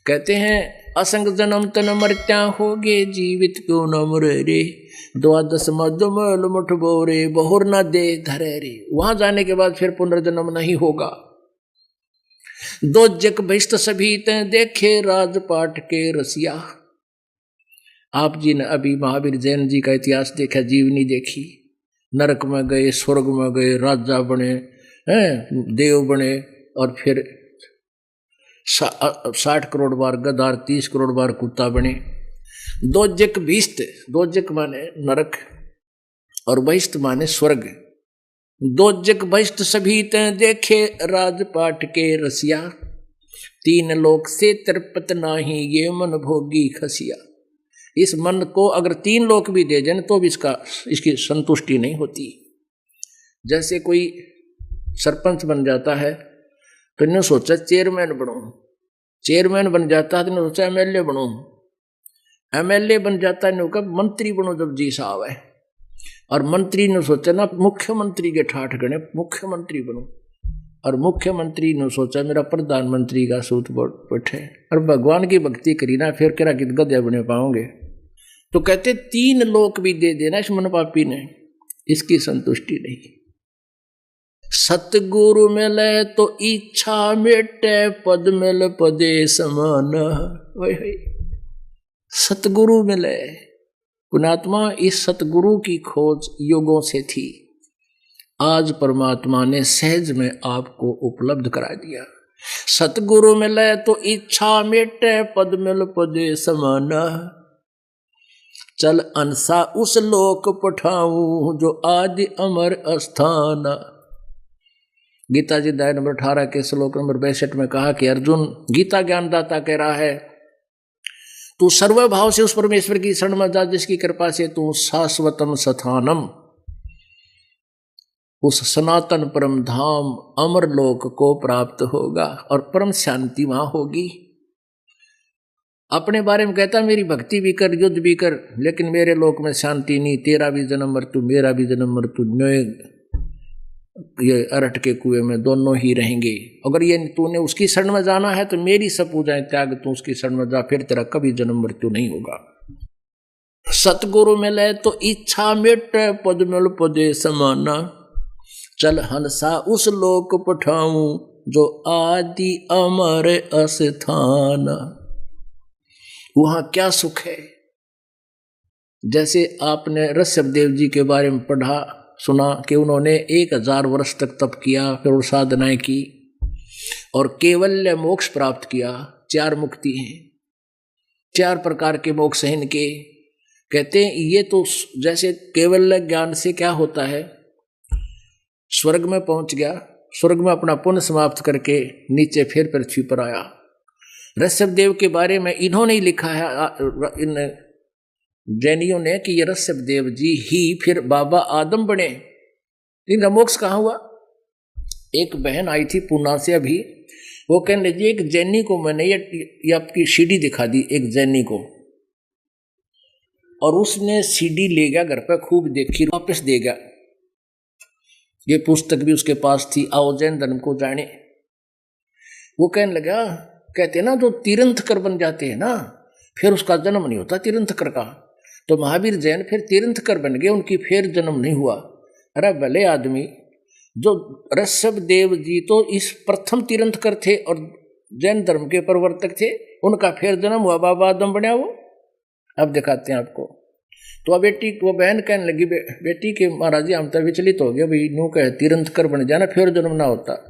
कहते हैं असंग जन्म तन मर्त्या हो गे जीवित क्यों न मरे रे, द्वादश मधुमल मुठ बोरे बहुर न दे धरे रे। वहां जाने के बाद फिर पुनर्जन्म नहीं होगा। 2 जग बहिष्ट सभी ते देखे राजपाट के रसिया। आप जी ने अभी महावीर जैन जी का इतिहास देखा, जीवनी देखी, नरक में गए, स्वर्ग में गए, राजा बने हैं, देव बने, और फिर 60 करोड़ बार गधार, 30 करोड़ बार कुत्ता बने। दोजक भीष्ट, दोजक माने नरक और बहिष्ट माने स्वर्ग। दोजक बहिष्ट सभी ते देखे राजपाट के रसिया, 3 लोक से तृप्त नाही ये मन भोगी खसिया। इस मन को अगर 3 लोक भी दे जाए तो भी इसकी संतुष्टि नहीं होती। जैसे कोई सरपंच बन जाता है तो इन्होंने सोचा चेयरमैन बनूं, चेयरमैन बन जाता है तो इन्होंने सोचा एमएलए बनूं, एमएलए बन जाता है इन्होंने मंत्री बनूं जब जी साहब है, और मंत्री ने सोचा ना मुख्यमंत्री के ठाठ गणे मुख्यमंत्री बनूं, और मुख्यमंत्री ने सोचा मेरा प्रधानमंत्री का सूत बैठे, और भगवान की भक्ति करी ना फिर केरा कित गधे बने पाओगे। तो कहते 3 लोक भी दे देना इस मन पापी ने, इसकी संतुष्टि नहीं। सतगुरु मिले तो इच्छा मिटे, पद मिल पदे समान। सतगुरु मिले, पुणात्मा इस सतगुरु की खोज युगों से थी, आज परमात्मा ने सहज में आपको उपलब्ध करा दिया। सतगुरु मिले तो इच्छा मिटे, पद मिल पदे समान। चल अंसा उस लोक पठाऊं जो आदि अमर अस्थान। गीता जी अध्याय नंबर 18 के श्लोक नंबर 62 में कहा कि अर्जुन, गीता ज्ञानदाता कह रहा है तू सर्वभाव से उस परमेश्वर की शरण में जा जिसकी कृपा से तू शाश्वतम स्थानम, उस सनातन परम धाम अमर लोक को प्राप्त होगा और परम शांति वहां होगी। अपने बारे में कहता मेरी भक्ति भी कर, युद्ध भी कर, लेकिन मेरे लोक में शांति नहीं, तेरा भी जन्म मृत्यु मेरा भी जन्म मृत्यु, ये अरट के कुएं में दोनों ही रहेंगे। अगर ये तूने उसकी शरण में जाना है तो मेरी सब पूजाएं त्याग, तू उसकी शरण में जा, फिर तेरा कभी जन्म मृत्यु नहीं होगा। सतगुरु मिले तो इच्छा मिटे, पद मिल पदे समाना। चल हंसा उस लोक पठाऊं जो आदि अमर अस्थान। वहां क्या सुख है। जैसे आपने ऋषभ देव जी के बारे में पढ़ा सुना कि उन्होंने 1000 वर्ष तक तप किया, फिर और साधनाएं की और केवल्य मोक्ष प्राप्त किया। 4 मुक्ति हैं, 4 प्रकार के मोक्ष हैं इनके। कहते हैं ये तो जैसे केवल्य ज्ञान से क्या होता है, स्वर्ग में पहुंच गया, स्वर्ग में अपना पुण्य समाप्त करके नीचे फिर पृथ्वी पर आया। ऋषभ देव के बारे में इन्होंने ही लिखा है, इन जैनियों ने, कि ये ऋषभ देव जी ही फिर बाबा आदम बने। इनका मोक्ष कहाँ हुआ। एक बहन आई थी पूना से अभी, वो कहने लगी एक जैनी को मैंने ये आपकी सीडी दिखा दी, एक जैनी को, और उसने सीडी ले गया घर पर, खूब देखी, वापस दे गया। ये पुस्तक भी उसके पास थी, आओ जैन धर्म को जाने। वो कहने लगा, कहते ना जो तीर्थंकर बन जाते हैं ना फिर उसका जन्म नहीं होता तीर्थंकर का, तो महावीर जैन फिर तीर्थंकर बन गए, उनकी फिर जन्म नहीं हुआ। अरे भले आदमी, जो ऋषभ देव जी तो इस प्रथम तीर्थंकर थे और जैन धर्म के प्रवर्तक थे, उनका फिर जन्म हुआ, बाबा आदम बना वो। अब दिखाते हैं आपको। तो अब बेटी, वो बहन कहने लगी बेटी के महाराज जी हम तो विचलित हो गए, भाई नू कहे तीर्थंकर बन जाना फिर जन्म ना होता।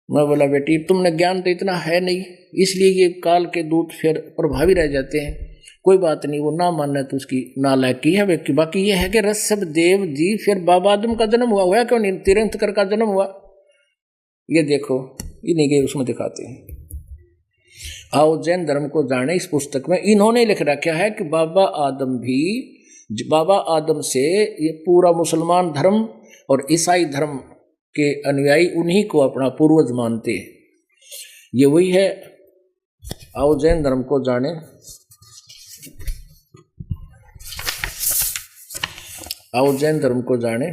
मैं बोला बेटी तुमने ज्ञान तो इतना है नहीं, इसलिए ये काल के दूत फिर प्रभावी रह जाते हैं। कोई बात नहीं, वो ना मानना तो उसकी नालायकी है। बाकी ये है कि ऋषभ देव जी फिर बाबा आदम का जन्म हुआ क्यों नहीं, तीर्थंकर का जन्म हुआ। ये देखो इन्हीं के उसमें दिखाते हैं। आओ जैन धर्म को जाने, इस पुस्तक में इन्होंने लिख रखा है कि बाबा आदम भी, बाबा आदम से ये पूरा मुसलमान धर्म और ईसाई धर्म के अनुयायी उन्हीं को अपना पूर्वज मानते हैं। ये वही है। आओ जैन धर्म को जाने। आओ जैन धर्म को जाने।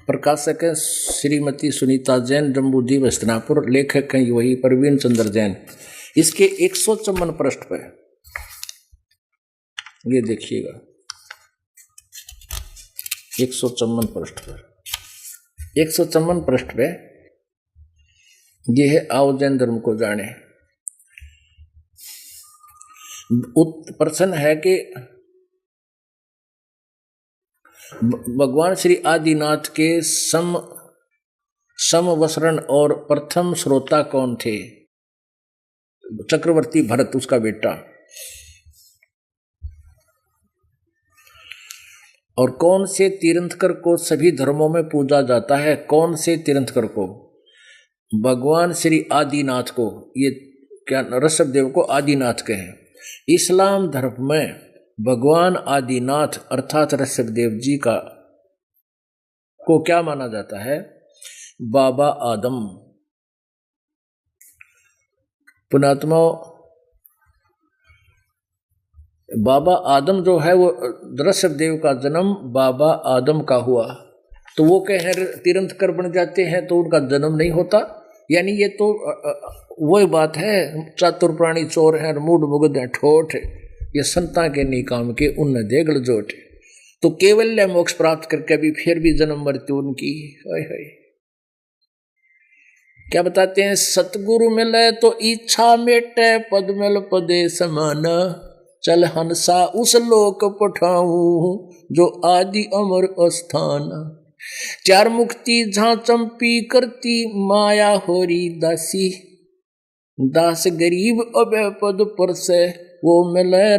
प्रकाशक है श्रीमती सुनीता जैन, जम्बूद्वीप हस्तिनापुर। लेखक हैं वही प्रवीण चंद्र जैन। इसके 154 पृष्ठ पर ये देखिएगा, 154 पृष्ठ पर, 154 पृष्ठ पे ये है आओ जैन धर्म को जाने। प्रश्न है कि भगवान श्री आदिनाथ के समवसरण और प्रथम श्रोता कौन थे? चक्रवर्ती भरत, उसका बेटा। और कौन से तीर्थंकर को सभी धर्मों में पूजा जाता है? कौन से तीर्थंकर को? भगवान श्री आदिनाथ को। ये क्या ऋषभदेव को आदिनाथ कहें। इस्लाम धर्म में भगवान आदिनाथ अर्थात ऋषभदेव जी का को क्या माना जाता है? बाबा आदम। पुणात्मा, बाबा आदम जो है वो ऋषभदेव का जन्म बाबा आदम का हुआ, तो वो कहे तीर्थंकर बन जाते हैं तो उनका जन्म नहीं होता। यानी ये तो वही बात है, चातुर प्राणी चोर हैं, मूड मुगद हैं, ठोठ, ये संता के नहीं काम के, उन देगल जोट। तो केवल मोक्ष प्राप्त करके भी फिर भी जन्म मृत्यु उनकी। हाय हाय, क्या बताते हैं? सतगुरु मिले तो इच्छा मेटे, पद मिल पदे समान, चल हंसा उस लोक पठाऊं जो आदि अमर अस्थान। चार मुक्ति जहां चंपी करती, माया होरी दासी, दास गरीब अबे पद पर से वो मिले